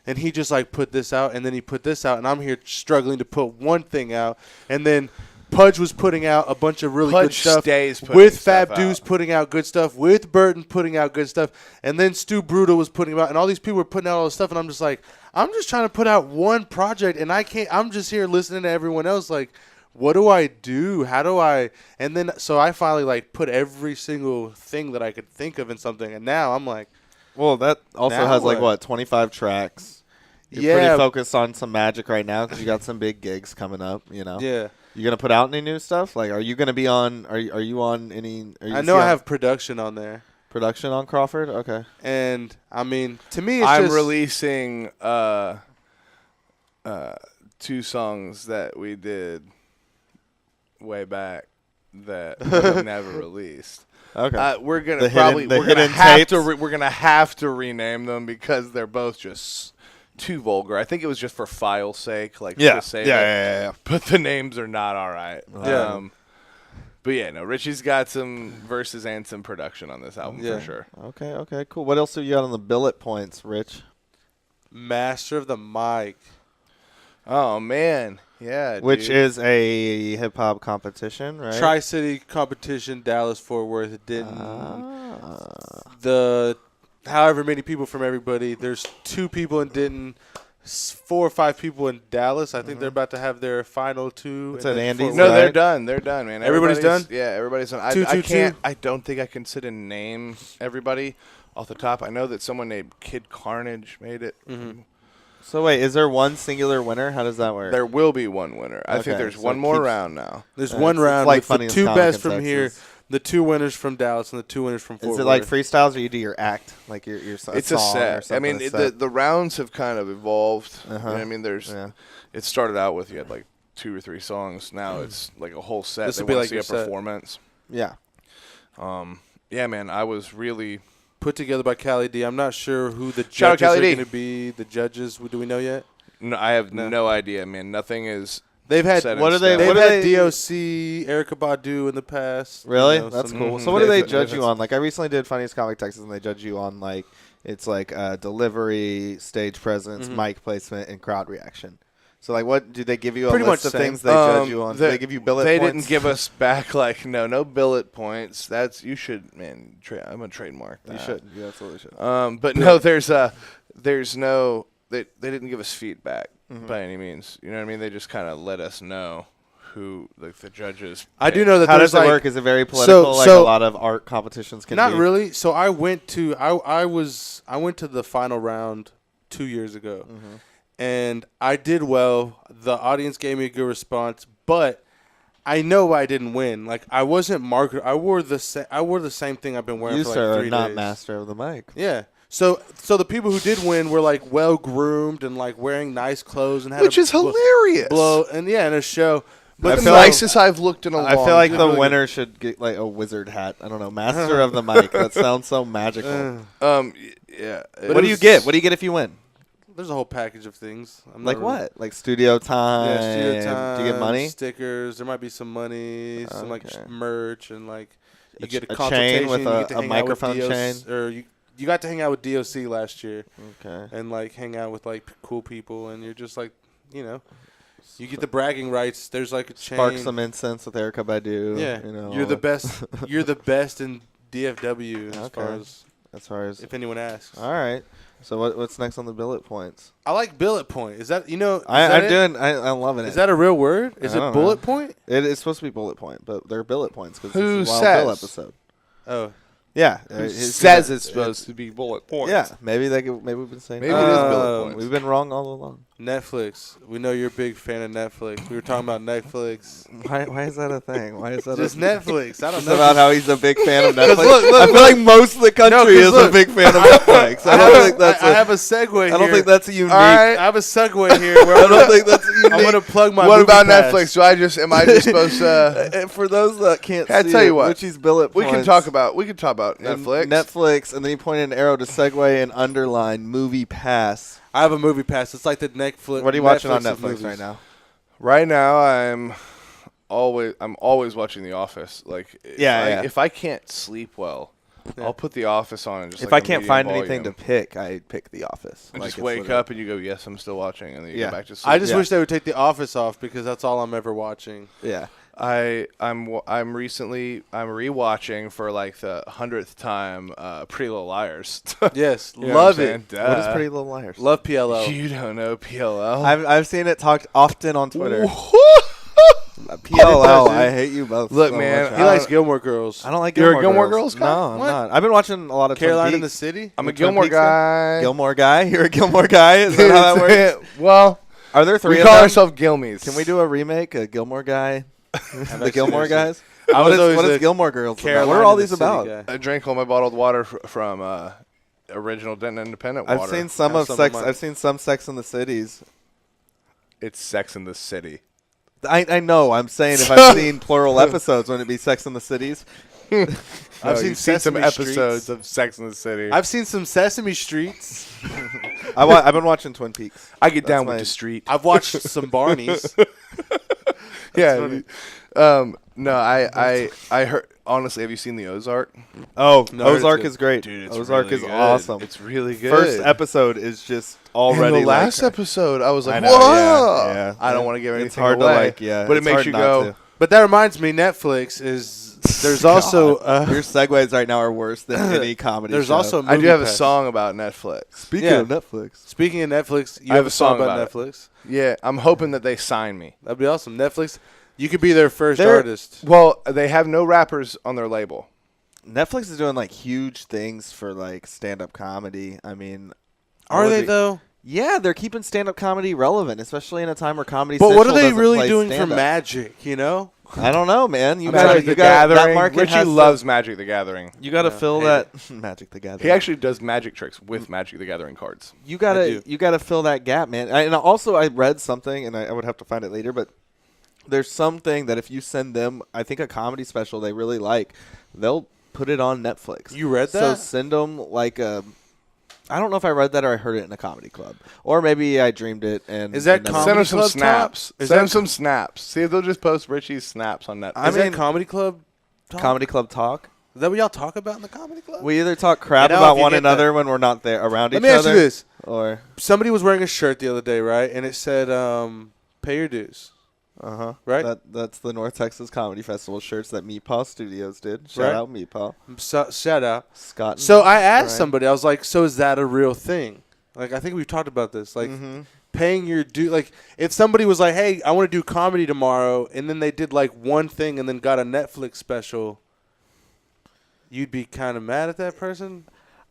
And he just like put this out, and then he put this out, and I'm here struggling to put one thing out, and then Pudge was putting out a bunch of really good Pudge stuff stays putting with stuff Fab Deuce out. putting out good stuff, with Burton putting out good stuff, and then Stu Brutal was putting out, and all these people were putting out all this stuff, and I'm just like, I'm just trying to put out one project, and I can't. I'm just here listening to everyone else, like, what do I do? How do I? And then so I finally like put every single thing that I could think of in something, and now I'm like, well, that also Now has like what? 25 tracks. You're Yeah. pretty focused on some magic right now because you got some big gigs coming up. You know. yeah. You gonna put out any new stuff? Like, are you gonna be on? Are you on any? Are you I know I have production on there, production on Crawford. Okay. and I mean, to me, it's I'm just, releasing two songs that we did way back that we never released. Okay. We're gonna The probably hidden- the we're gonna hidden have to tapes? we're gonna have to rename them because they're both just too vulgar. I think it was just for file's sake, like Yeah. to say Yeah, that, yeah. but the names are not all right. Yeah. But yeah, no, Richie's got some verses and some production on this album Yeah. for sure. Okay, cool. What else have you got on the billet points, Rich? Master of the Mic. Oh man, yeah, Which dude. is a hip hop competition, right? Tri-City competition, Dallas, Fort Worth. It didn't. Ah. However many people from everybody. There's 2 people in Denton, 4 or 5 people in Dallas. I think they're about to have their final 2. It's and at then Andy's, Fort No, Worth. they're right? done. They're done, man. Everybody's done? Yeah, everybody's done. Two, I two, can't. two? I don't think I can sit and name everybody off the top. I know that someone named Kid Carnage made it. So wait, is there one singular winner? How does that work? There will be one winner. I think Okay, there's so one it more keeps- round now. There's It's- one it's round like with the Funniest 2 Comic best in from here, Texas. the 2 winners from Dallas, and the 2 winners from Fort Is it Worth. like freestyles or you do your act, like your It's song a or set. I something? mean, a set? the rounds have kind of evolved. You know Uh-huh. what I mean, there's. Yeah. It started out with you had like 2 or 3 songs. Now it's like a whole set. This They will be wanna like see your a set. performance. Yeah. Yeah, man, I was really. Put together by Cali D. I'm not sure who the Shout out judges Cali are D. going to be. The judges, do we know yet? No, I have No. no idea, man. Nothing is. They've had set in what are they- stone. They've what are had they- DOC, Erica Badu in the past. Really? You know, That's some- cool. Mhm. So what do they They've- judge they've- you on? Like I recently did Funniest Comic Texas, and they judge you on like it's like delivery, stage presence, mic placement, and crowd reaction. So like, what do they give you a Pretty list much of the same. things they judge you on? Do they give you billet They points? didn't give us back like no billet points. That's you should man. I'm gonna trademark. You that. should. You absolutely should. But no, there's no. They didn't give us feedback Mm-hmm. by any means. You know what I mean? They just kind of let us know who like the judges. I do picked. know that How there's does it like, work? Is it very political, like a so- lot of art competitions can Not be? really. So I went to I went to the final round 2 years ago, and I did well. The audience gave me a good response, but I know I didn't win. Like I wasn't market. I wore the same thing I've been wearing You for sir like are 3 not days. master of the mic. Yeah. So the people who did win were like well groomed and like wearing nice clothes and had Which a is hilarious. blow and in a show. But The feel like- nicest I've looked in a long I feel like time. the winner should get like a wizard hat. I don't know, master of the mic. That sounds so magical. Yeah. What do you get? What do you get if you win? There's a whole package of things. I'm Like not really- what? Like studio time. Yeah, studio time. Do you get money? Stickers. There might be some money, some like Okay. merch, and like you A get a ch- a consultation. chain with you get to a hang out with microphone DOC chain? or you got to hang out with DOC last year Okay. and like hang out with like cool people, and you're just like, you know, you get the bragging rights. There's like a chain. Spark some incense with Erica Badu. Yeah, You know, you're the best. You're the best in DFW as far Okay. as far as. if anyone asks. All right. So what's next on the billet points? I like billet point. Is that I'm I'm loving it. Is that a real word? Is I it don't bullet know. point? It is supposed to be bullet point, but they're billet points because Who this is a Wild Bill says? episode. Oh, Yeah, Who it's says gonna- it's supposed to be bullet points? Yeah, maybe we've been saying. Maybe that. it is bullet points. We've been wrong all along. Netflix. We know you're a big fan of Netflix. We were talking about Netflix. Why is that a thing? Why is that Just a Netflix. I don't It's know. about how he's a big fan of Netflix. look, I feel like most of the country 'cause is look, a big fan of Netflix. I don't think that's. I have a segue here. I don't think that's a unique. All right, I have a segue here. Where I don't think that's a unique. I'm going to plug my What movie about pass. Netflix? Am I just supposed to? And for those that can't I see tell you it, what, Richie's billet We points. can talk about and Netflix. Netflix, and then you pointed an arrow to segue and underline movie pass. I have a movie pass. It's like the Netflix. What are you watching on of Netflix movies. right now? Right now, I'm always watching The Office. Like, if I can't sleep well, I'll put The Office on. And just If like I a can't medium find volume. anything to pick, I pick The Office. And Like, just it's wake literally- up and you go, yes, I'm still watching, and then you Yeah. go back to sleep. I just Yeah. wish they would take The Office off because that's all I'm ever watching. Yeah. I'm rewatching for like the 100th time Pretty Little Liars. Yes, You know love what I'm it. saying? What is Duh. Pretty Little Liars? Love PLO. You don't know PLL? I've seen it talked often on Twitter. does, PLL, dude. I hate you both. Look, so man, much. He likes Gilmore Girls. I don't like You're a Gilmore Gilmore Girls guy? No, I'm What? not. I've been watching a lot of Caroline Twin in the Peaks. City. I'm a Twin Gilmore Peaks guy. Gilmore guy? You're a Gilmore guy? Is that how that works? Well, Are there three we of call them? ourselves Gilmies. Can we do a remake, a Gilmore guy? The Gilmore seen guys? I What was is, always what is the Gilmore Girls about? Caroline What are all in the these City about? guy. I drank all my bottled water from original Denton Independent water. I've seen some Have of some of Sex. mine. I've seen some Sex in the Cities. It's Sex in the City. I know. I'm saying if I've seen plural episodes, wouldn't it be Sex in the Cities? I've seen some Sesame episodes Streets. of Sex in the City. I've seen some Sesame Streets. I've been watching Twin Peaks. I get down That's with my- the street. I've watched some Barneys. Yeah. No, I heard. Honestly, have you seen the Ozark? Oh, No, Ozark it's is great. Dude, it's Ozark really is good. awesome. It's really good. First episode is just already. And the last like, episode, I was like, I know, whoa! yeah. I don't want to give anything It's hard away. to like, yeah, but it it's makes hard you not go. to. But that reminds me, Netflix is. There's also. Your segues right now are worse than any comedy. There's show. also. I do have a MoviePass. song about Netflix. Speaking Yeah. of Netflix. Speaking of Netflix, you I have a song about about it. Netflix. Yeah, I'm hoping that they sign me. That'd be awesome. Netflix, you could be their first They're- artist. Well, they have no rappers on their label. Netflix is doing like huge things for like stand-up comedy. I mean, Are what they would though? Yeah, they're keeping stand-up comedy relevant, especially in a time where comedy. But what are Central they doesn't really play doing for stand-up. Magic? You know, I don't know, man. You Magic got the you got that Gathering. market Richie has loves Magic the Gathering. You got to fill hate that Magic the Gathering. He actually does magic tricks with Magic the Gathering cards. You I gotta do. you gotta fill that gap, man. And also, I read something, and I would have to find it later, but there's something that if you send them, I think a comedy special they really like, they'll put it on Netflix. You read So that? send them like a. I don't know if I read that or I heard it in a comedy club, or maybe I dreamed it. And Is that and never- comedy Send him some Club snaps. Talk? Is Send that- him some snaps. See if they'll just post Richie's snaps on Netflix. I is mean, that Comedy Club? Talk? comedy club talk? Is that what y'all talk about in the Comedy Club? We either talk crap You know, about if you one get another when we're not there around Let each me ask other. you this: Or somebody was wearing a shirt the other day, right? And it said, "Pay your dues." Right? That's the North Texas Comedy Festival shirts that Meatpaw Studios did. Shout Right. out Meatpaw. So, shout out. Scott. So I asked Brian. somebody, I was like, "So is that a real thing?" Like, I think we've talked about this. Like, paying your due. Like, if somebody was like, "Hey, I want to do comedy tomorrow," and then they did like one thing and then got a Netflix special, you'd be kind of mad at that person.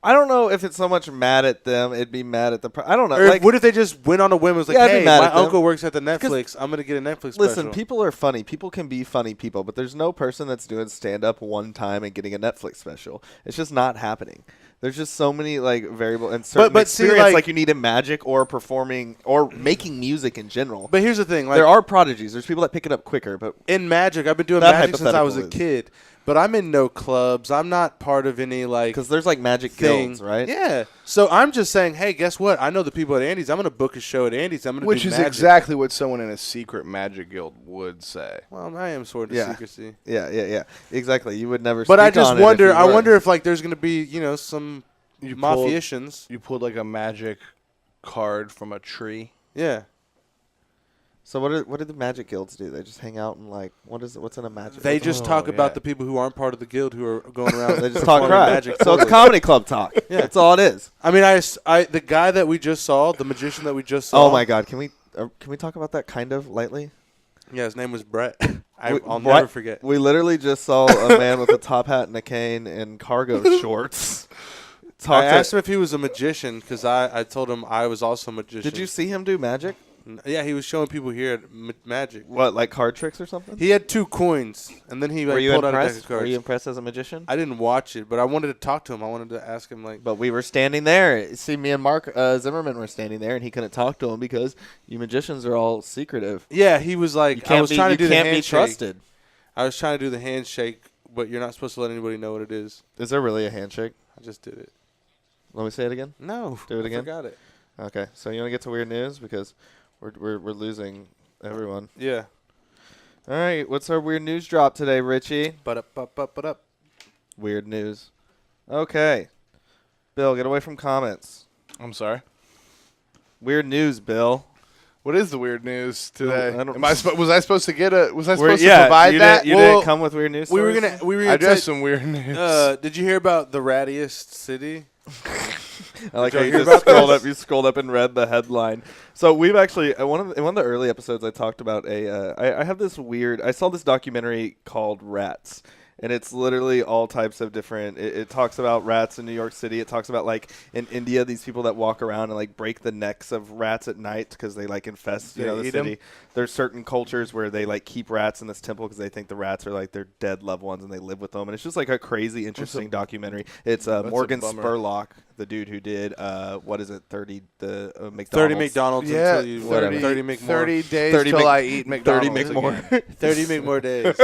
I don't know if it's so much mad at them. It'd be mad at the. I don't know. Or Like, what if they just went on a whim and was like, Yeah, I'd be "Hey, mad my at them. uncle works at the Netflix. I'm gonna get a Netflix listen, special." people are funny. People can be funny people, but there's no person that's doing stand up one time and getting a Netflix special. It's just not happening. There's just so many like variables and certain but see, experience like- you need in magic or performing or making music in general. But here's the thing: like, there are prodigies. There's people that pick it up quicker, but in Magic, I've been doing That Magic since I was a hypothetical kid. But I'm in no clubs. I'm not part of any like because there's like magic thing, guilds, right? Yeah. So I'm just saying, hey, guess what? I know the people at Andy's. I'm going to book a show at Andy's. I'm going to Which do is Magic. exactly what someone in a secret magic guild would say. Well, I am sort of Yeah. secrecy. Yeah. Exactly. You would never. But I speak just on it if wonder. you I were. wonder if like there's going to be some You pulled- mafiations. You pulled like a magic card from a tree. Yeah. So what do the magic guilds do? They just hang out and like what's in a magic? They what's- just Oh, talk about yeah. the people who aren't part of the guild who are going around. they just talk performing crap. Magic. So it's totally. comedy club talk. Yeah. That's all it is. I mean, the guy that we just saw, the magician that we just saw. Oh my God! Can we talk about that kind of lightly? Yeah, his name was Brett. I'll What? never forget. We literally just saw a man with a top hat and a cane and cargo shorts. I asked him if he was a magician because I told him I was also a magician. Did you see him do magic? Yeah, he was showing people here at Magic. What, like card tricks or something? He had 2 coins, and then he Were you pulled out a deck of impressed? cards. Were you impressed as a magician? I didn't watch it, but I wanted to talk to him. I wanted to ask him like. But we were standing there. See, me and Mark Zimmerman were standing there, and he couldn't talk to him because you magicians are all secretive. Yeah, he was like. You can't I was be, trying to you do the can't be handshake. trusted. I was trying to do the handshake, but you're not supposed to let anybody know what it is. Is there really a handshake? I just did it. Let me say it again. No, Do it again? I forgot it. Okay, so you want to get to weird news because we're losing everyone. Yeah. All right, what's our weird news drop today, Richie? But up. Weird news. Okay, Bill, get away from comments. I'm sorry. Weird news, Bill. What is the weird news today? I don't- Was I supposed to get a? Was I supposed to yeah, provide you that? Didn't, you Well, didn't come with weird news. We were stories? gonna. I do have some weird news. Did you hear about the rattiest city? I like Did how you you hear just about scrolled this? up. You scrolled up and read the headline. So we've actually in one of the early episodes I talked about I have this weird. I saw this documentary called Rats, and it's literally all types of different. It talks about rats in New York City. It talks about like in India, these people that walk around and like break the necks of rats at night because they like infest the eat city. 'em? There's certain cultures where they like keep rats in this temple because they think the rats are like their dead loved ones and they live with them. And it's just like a crazy, interesting documentary. It's Morgan bummer. Spurlock, the dude who did what is it, 30 McDonald's. 30 McDonald's Yeah, until you 30, 30 McMore. 30 days 30 till Mc- I eat 30 McDonald's. McMore. 30 McMore days.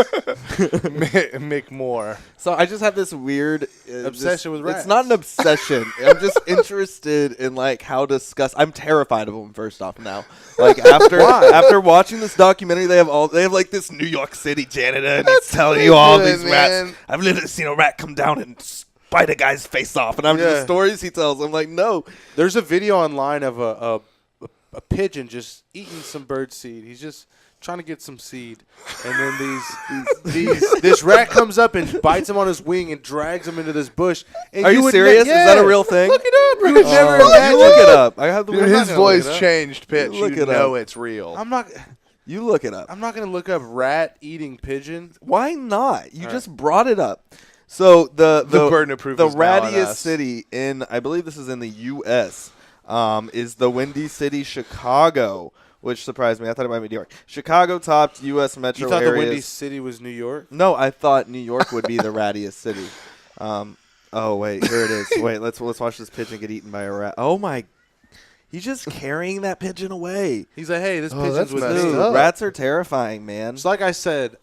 McMore. So I just have this weird Obsession with rats. It's not an obsession. I'm just interested in like how I'm terrified of them. First off, now, like after watching this documentary, they have like this New York City janitor, and he's telling you all good, these rats. man. I've literally seen a rat come down and bite a guy's face off, and I'm just the stories he tells. I'm like, no. There's a video online of a pigeon just eating some bird seed. He's just trying to get some seed, and then this rat comes up and bites him on his wing and drags him into this bush. And Are you would serious? Is that a real thing? Look it up. You would never You imagine. look it up. I have the. Dude, I'm not his gonna look voice it up. changed pitch. Look You it know up. it's real. I'm not. You look it up. I'm not gonna look up rat eating pigeon. Why not? You All just brought it up. So the burden of proof the is now on rattiest us. city in, I believe this is in the U.S., is the Windy City, Chicago, which surprised me. I thought it might be New York. Chicago topped U.S. metro You thought areas. the Windy City was New York? No, I thought New York would be the rattiest city. Oh wait, here it is. Wait, let's watch this pigeon get eaten by a rat. Oh my. He's just carrying that pigeon away. He's like, hey, this Oh, pigeon's that's with messed me. up. Rats are terrifying, man. It's like I said.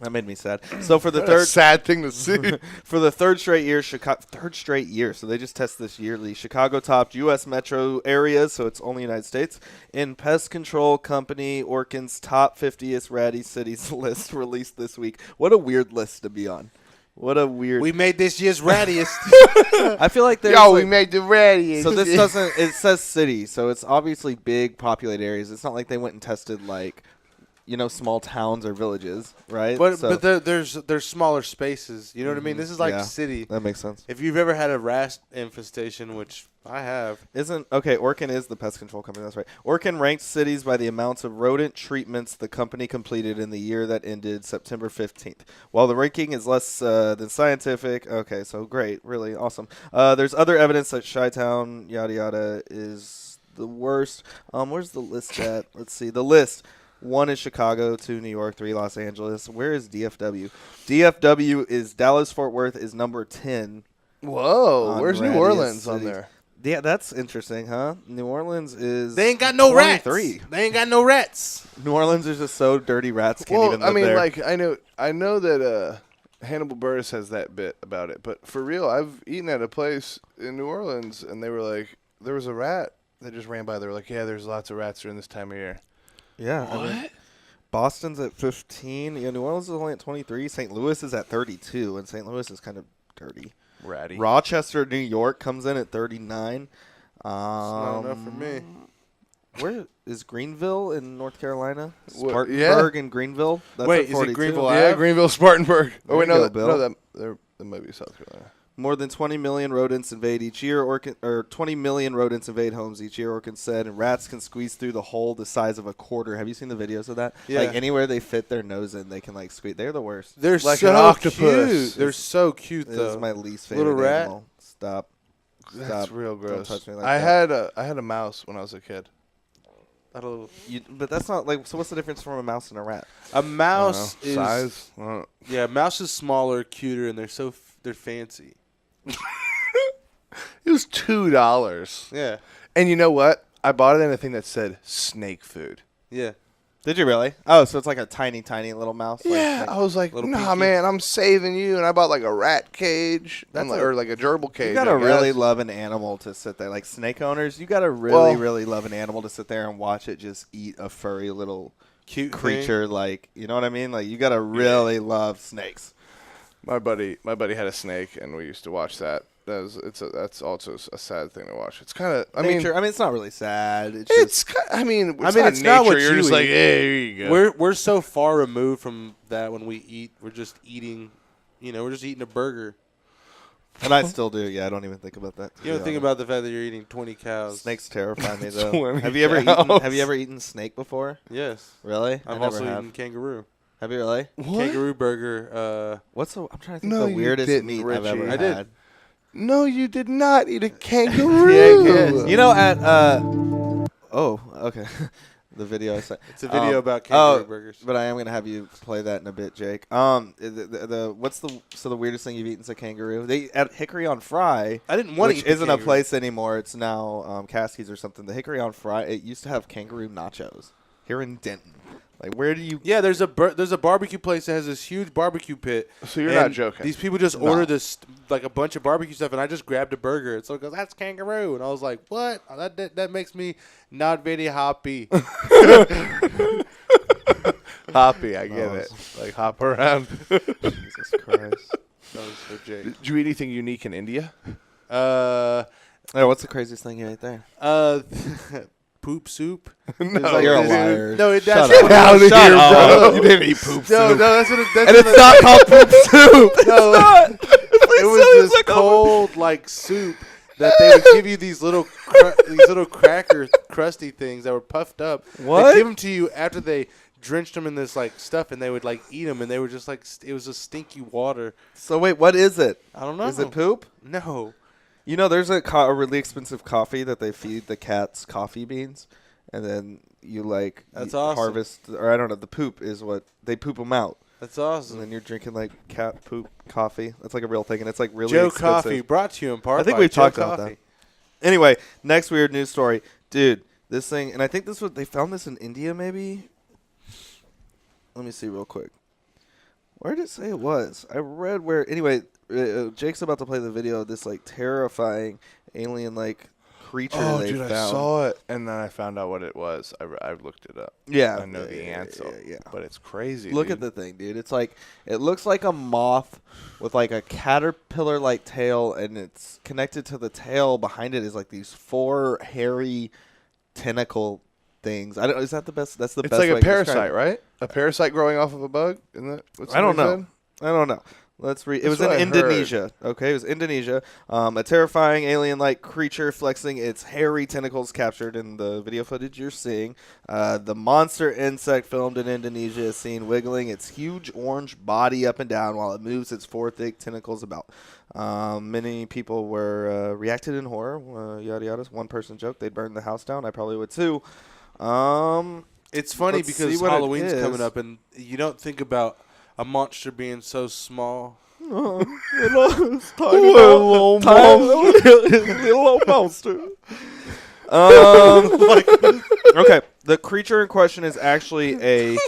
That made me sad. So for the What a third sad thing to see. for the third straight year, so they just test this yearly. Chicago topped U.S. metro areas, so it's only United States, in Pest Control Company Orkin's top 50th ratty cities list released this week. What a weird list to be on. What a weird. We made this year's rattiest. I feel like there's. Yo, we like- made the ready. So this doesn't. It says city, so it's obviously big populated areas. It's not like they went and tested like, small towns or villages, right? but So- there's smaller spaces. You know what I mean? This is like Yeah. city. that makes sense. If you've ever had a rat infestation, which I have, Orkin is the pest control company, that's right. Orkin ranks cities by the amounts of rodent treatments the company completed in the year that ended September 15th. While the ranking is less than scientific, okay, so great, really awesome. There's other evidence that Chi-Town, yada yada, is the worst. Where's the list at? Let's see, the list. 1 is Chicago, 2 New York, 3 Los Angeles. Where is DFW? DFW is Dallas-Fort Worth is number 10. Whoa, on where's New rattiest Orleans on cities. there? Yeah, that's interesting, huh? New Orleans is. they ain't got no 23. rats. They ain't got no rats. New Orleans is just so dirty, rats can't Well, even I live mean, there. like I know that Hannibal Buress has that bit about it, but for real, I've eaten at a place in New Orleans, and they were like, there was a rat that just ran by. They were like, yeah, there's lots of rats during this time of year. yeah. I mean, Boston's at 15. Yeah, New Orleans is only at 23. St. Louis is at 32, and St. Louis is kind of dirty. Ratty. Rochester, New York comes in at 39. Not enough for me. Where is Greenville in North Carolina? What- Spartanburg yeah. and Greenville. That's Wait, at is it 42. Greenville? Yeah, Ave? Greenville, Spartanburg. There Oh wait, you no, go, that, Bill. no, that might be South Carolina. More than 20 million rodents invade each year, or 20 million rodents invade homes each year, Orkin said, and rats can squeeze through the hole the size of a quarter. Have you seen the videos of that? Yeah. Like, anywhere they fit their nose in, they can, like, squeeze. They're the worst. They're Like so an octopus. cute. They're so cute, This though. is my least favorite Little rat? animal. Stop. That's Stop. real Don't gross. touch me like I that. had a mouse when I was a kid. But that's not, like, so what's the difference from a mouse and a rat? A mouse is size. Yeah, a mouse is smaller, cuter, and they're fancy. It was $2. Yeah, And you know what? I bought it in a thing that said snake food. yeah. Did you really? Oh, so it's like a tiny, tiny little mouse? Yeah, Like, I was like, little nah, pinky. man, I'm saving you. And I bought like a rat cage, That's or like a gerbil cage. you gotta I guess. really love an animal to sit there. Like snake owners, you gotta really love an animal to sit there and watch it just eat a furry little Cute creature. Like, you know what I mean? Like, you gotta really love snakes. My buddy had a snake, and we used to watch that. That's also a sad thing to watch. It's kind of, Nature. I mean, it's not really sad. It's it's just kind. I mean, it's mean, not it's not nature. what You're you just like, eat. hey, here you go. We're so far removed from that when we eat. We're just eating. We're just eating a burger. and I still do. Yeah, I don't even think about that. to You don't be think honest. about the fact that you're eating 20 cows. Snakes terrify me though. 20 Have you ever cows. eaten? Have you ever eaten snake before? Yes. Really? I've I also never have. eaten kangaroo. Have you really? Kangaroo burger. What's the? I'm trying to think No, of the you weirdest didn't, meat I've Richie. ever I had. did. No, you did not eat a kangaroo. You know, at oh, okay. The video I sent. It's a video about kangaroo burgers. But I am gonna have you play that in a bit, Jake. What's the weirdest thing you've eaten is a kangaroo? They at Hickory on Fry. I didn't want to which eat the isn't a kangaroo. place anymore. It's now Caskey's or something. The Hickory on Fry. It used to have kangaroo nachos here in Denton. Like, where do you? Yeah, there's a barbecue place that has this huge barbecue pit. So you're and not joking. These people just order this like a bunch of barbecue stuff, and I just grabbed a burger. And so it goes, "That's kangaroo," and I was like, "What? That makes me not very happy." Hoppy, I get it. Like hop around. Jesus Christ. That was for Jake. Did you eat anything unique in India? Hey, what's the craziest thing you ate there? Poop soup. No, You're a dude. liar. No, it Shut that's up. Get out of Shut here, up. bro. You didn't eat poop No, soup. that's what. That's And what it's not called poop soup. No, it was this like cold like soup that they would give you these little cracker crusty things that were puffed up. What? They give them to you after they drenched them in this like stuff, and they would like eat them, and they were just like it was a stinky water. So wait, what is it? I don't know. Is it poop? No. You know, there's a really expensive coffee that they feed the cats coffee beans, and then you like That's you awesome. harvest, or I don't know. The poop is what they poop them out, That's and awesome. then you're drinking like cat poop coffee. That's like a real thing, and it's like really Joe expensive. Coffee brought to you in part. I think by we've Joe talked about Coffee. that. Anyway, next weird news story, dude. This thing, and I think this was they found this in India, maybe. Let me see real quick. Where did it say it was? I read where. Anyway, Jake's about to play the video of this like terrifying alien-like creature Oh, they dude, found. I saw it, and then I found out what it was. I looked it up. Yeah, I know the answer. Yeah. But it's crazy. Look dude. at the thing, dude. It's like it looks like a moth with like a caterpillar-like tail, and it's connected to the tail. Behind it is like these 4 hairy tentacle things. I don't. Is that the best? That's the It's best. like way a to describe parasite, it. right? A parasite growing off of a bug. Isn't that what I don't somebody know. said? I don't know. Let's read. It That's was in what I Indonesia. Okay, it was Indonesia. A terrifying alien-like creature flexing its hairy tentacles captured in the video footage you're seeing. The monster insect filmed in Indonesia is seen wiggling its huge orange body up and down while it moves its 4 thick tentacles about. Many people were reacted in horror. Yada yada. One person joked they'd burn the house down. I probably would too. It's funny Let's see because what it Halloween's is. coming up, and you don't think about a monster being so small. Little monster. Okay, the creature in question is actually a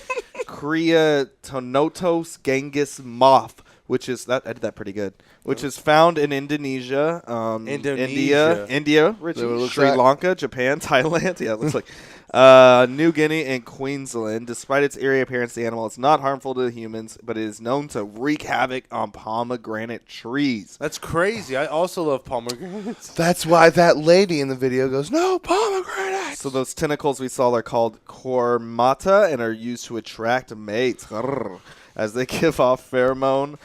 Creatonotos genghis moth, which is that I did that pretty good. Which is found in Indonesia, Indonesia. India, Richie, Is that what it looks Sri like? Lanka, Japan, Thailand. Yeah, it looks like New Guinea and Queensland. Despite its eerie appearance, the animal is not harmful to humans, but it is known to wreak havoc on pomegranate trees. That's crazy. I also love pomegranates. That's why that lady in the video goes, "No pomegranates." So those tentacles we saw are called cormata and are used to attract mates. Grrr. As they give off pheromone,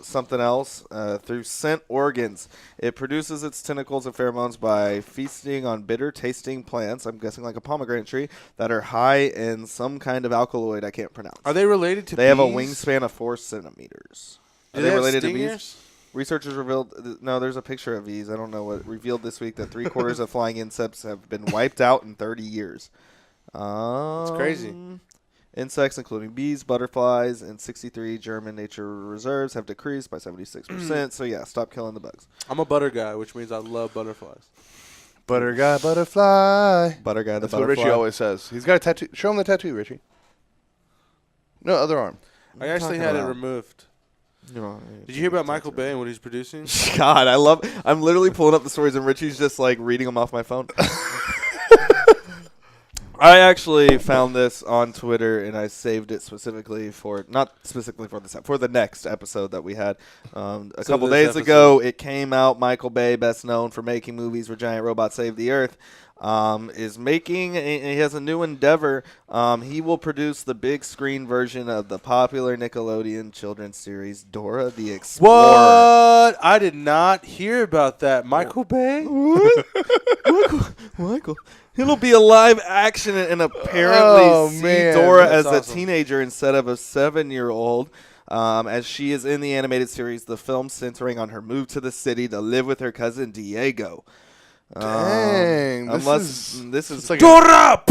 something else, through scent organs. It produces its tentacles and pheromones by feasting on bitter-tasting plants, I'm guessing like a pomegranate tree, that are high in some kind of alkaloid I can't pronounce. Are they related to They have a bees? wingspan of 4 centimeters. Do Are they they have related to stingers? bees? Researchers revealed, no, there's a picture of bees. I don't know what, revealed this week that 3/4 of flying insects have been wiped out in 30 years. It's crazy. Insects, including bees, butterflies, and 63 German nature reserves have decreased by 76%. So, yeah, stop killing the bugs. I'm a butter guy, which means I love butterflies. Butter guy, butterfly. Butter guy, the That's what butterfly. Richie always says. He's got a tattoo. Show him the tattoo, Richie. No, other arm. I actually talking had it about? removed. No, Did you hear about Michael Bay and what he's producing? God, I'm literally pulling up the stories and Richie's just like reading them off my phone. I actually found this on Twitter and I saved it specifically for, not specifically for this, for the next episode that we had. A couple this days ago, it came out. Michael Bay, best known for making movies where giant robots save the earth. is making. He has a new endeavor. He will produce the big screen version of the popular Nickelodeon children's series Dora the Explorer. What? I did not hear about that. Michael Bay? Michael. It'll be a live action and apparently see man, Dora that's as awesome. a teenager instead of a 7-year-old. As she is in the animated series, the film centering on her move to the city to live with her cousin Diego. Dang, This is it's like Dora!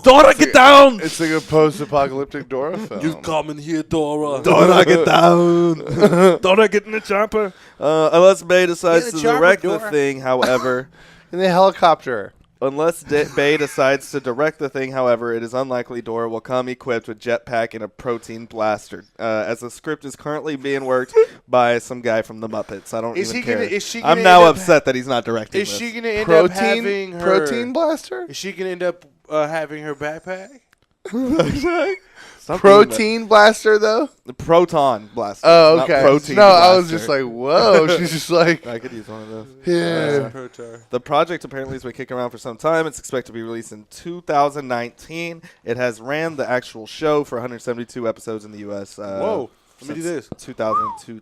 Dora, get down! it's like a post-apocalyptic Dora film. You coming here, Dora? Dora, get down! Dora, get in the chopper! Unless Bay decides Get in to the chopper, direct the Dora. thing, however... in the helicopter. Unless Bay decides to direct the thing, however, it is unlikely Dora will come equipped with jetpack and a protein blaster, as the script is currently being worked by some guy from the Muppets. I don't Is even he care. gonna- is she I'm gonna now end up- upset that he's not directing Is this. she going to end up Protein having her... protein blaster? Is she going to end up having her backpack? Stop doing Protein blaster though? that. The proton blaster. Oh, not okay. protein No, I was blaster. just like, whoa. She's just like, I could use one of those. yeah. Protar. The project apparently has been kicking around for some time. It's expected to be released in 2019. It has ran the actual show for 172 episodes in the U.S. Whoa. Let me do this. 2014.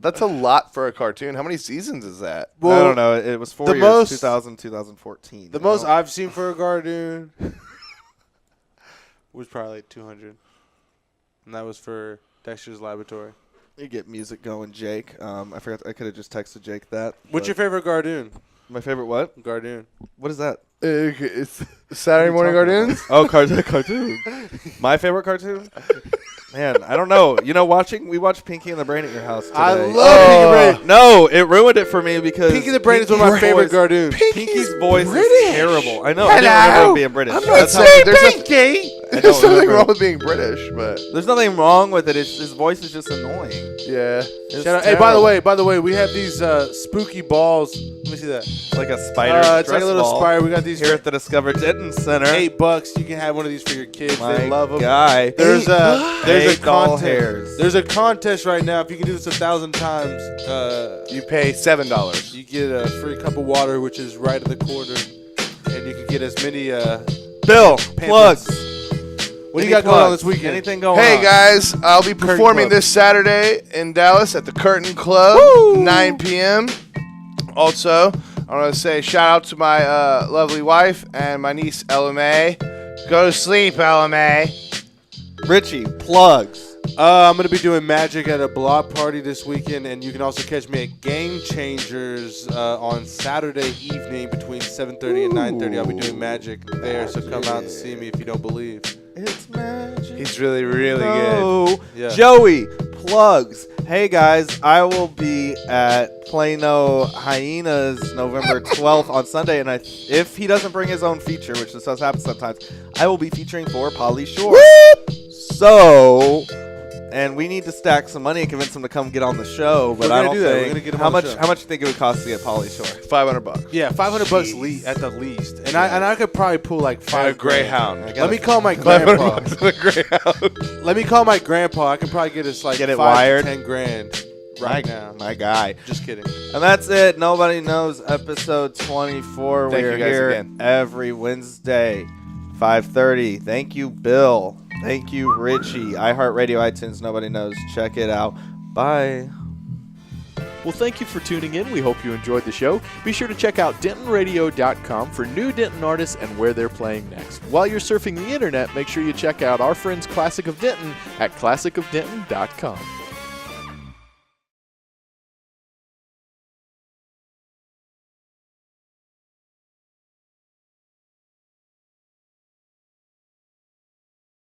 That's a lot for a cartoon. How many seasons is that? I don't know. It was 4 the years, most- 2014. The you most know? I've seen for a cartoon was probably like 200. And that was for Dexter's Laboratory. You get music going, Jake. I forgot. I could have just texted Jake that. What's but- your favorite cartoon? My favorite what? Cartoon. What is that? It's Saturday Morning Cartoons? Oh, cartoon. My favorite cartoon? Man, I don't know. You know, we watched Pinky and the Brain at your house today. I love Pinky and the Brain. No, it ruined it for me because Pinky the Brain is one of my favorite cartoons. Pinky's voice British. is terrible. I know. I didn't remember him being British. I'm not That's how- saying Pinky! I there's don't nothing remember. wrong with being British, but There's nothing wrong with it. His voice is just annoying. yeah. It's Shout out. Hey, terrible. by the way, we have these spooky balls. Let me see that. It's like a spider. It's like stress a little ball. spider. We got these Here at the Discover Denton Center. $8. You can have one of these for your kids. My They love them. guy. There's a Eight doll contest. hairs. There's a contest right now. If you can do this 1,000 times, You pay $7. you get a free cup of water, which is right at the corner, and you can get as many. Bill, plugs. What do you got going on this weekend? Anything going Hey on? guys, I'll be performing Club. this Saturday in Dallas at the Curtain Club, 9 p.m. Also, I want to say shout out to my lovely wife and my niece LMA. Go to sleep, LMA. Richie, plugs. I'm going to be doing magic at a block party this weekend, and you can also catch me at Game Changers on Saturday evening between 7:30 and 9:30. I'll be doing magic there, so come out and see me if you don't believe. It's magic. He's really, really good. Oh, Yeah. Joey, plugs. Hey guys, I will be at Plano Hyenas November 12th on Sunday, and if he doesn't bring his own feature, which this does happen sometimes, I will be featuring for Pauly Shore. So, and we need to stack some money and convince him to come get on the show. But We're I gonna don't do that. We're think gonna get him how on the much. show. How much do you think it would cost to get Pauly Shore? $500. Yeah, $500 at the least, and I could probably pull like A $5 grand. Greyhound. Let me call my grandpa. $500 Greyhound. Let me call my grandpa. I could probably get us like Get it 5 wired. to 10 grand right now. My guy. Just kidding. And that's it. Nobody Knows episode 24. Thank We're you guys here again. every Wednesday, 5:30. Thank you, Bill. Thank you, Richie. iHeartRadio, iTunes, Nobody Knows. Check it out. Bye. Well, thank you for tuning in. We hope you enjoyed the show. Be sure to check out DentonRadio.com for new Denton artists and where they're playing next. While you're surfing the internet, make sure you check out our friends Classic of Denton at ClassicofDenton.com.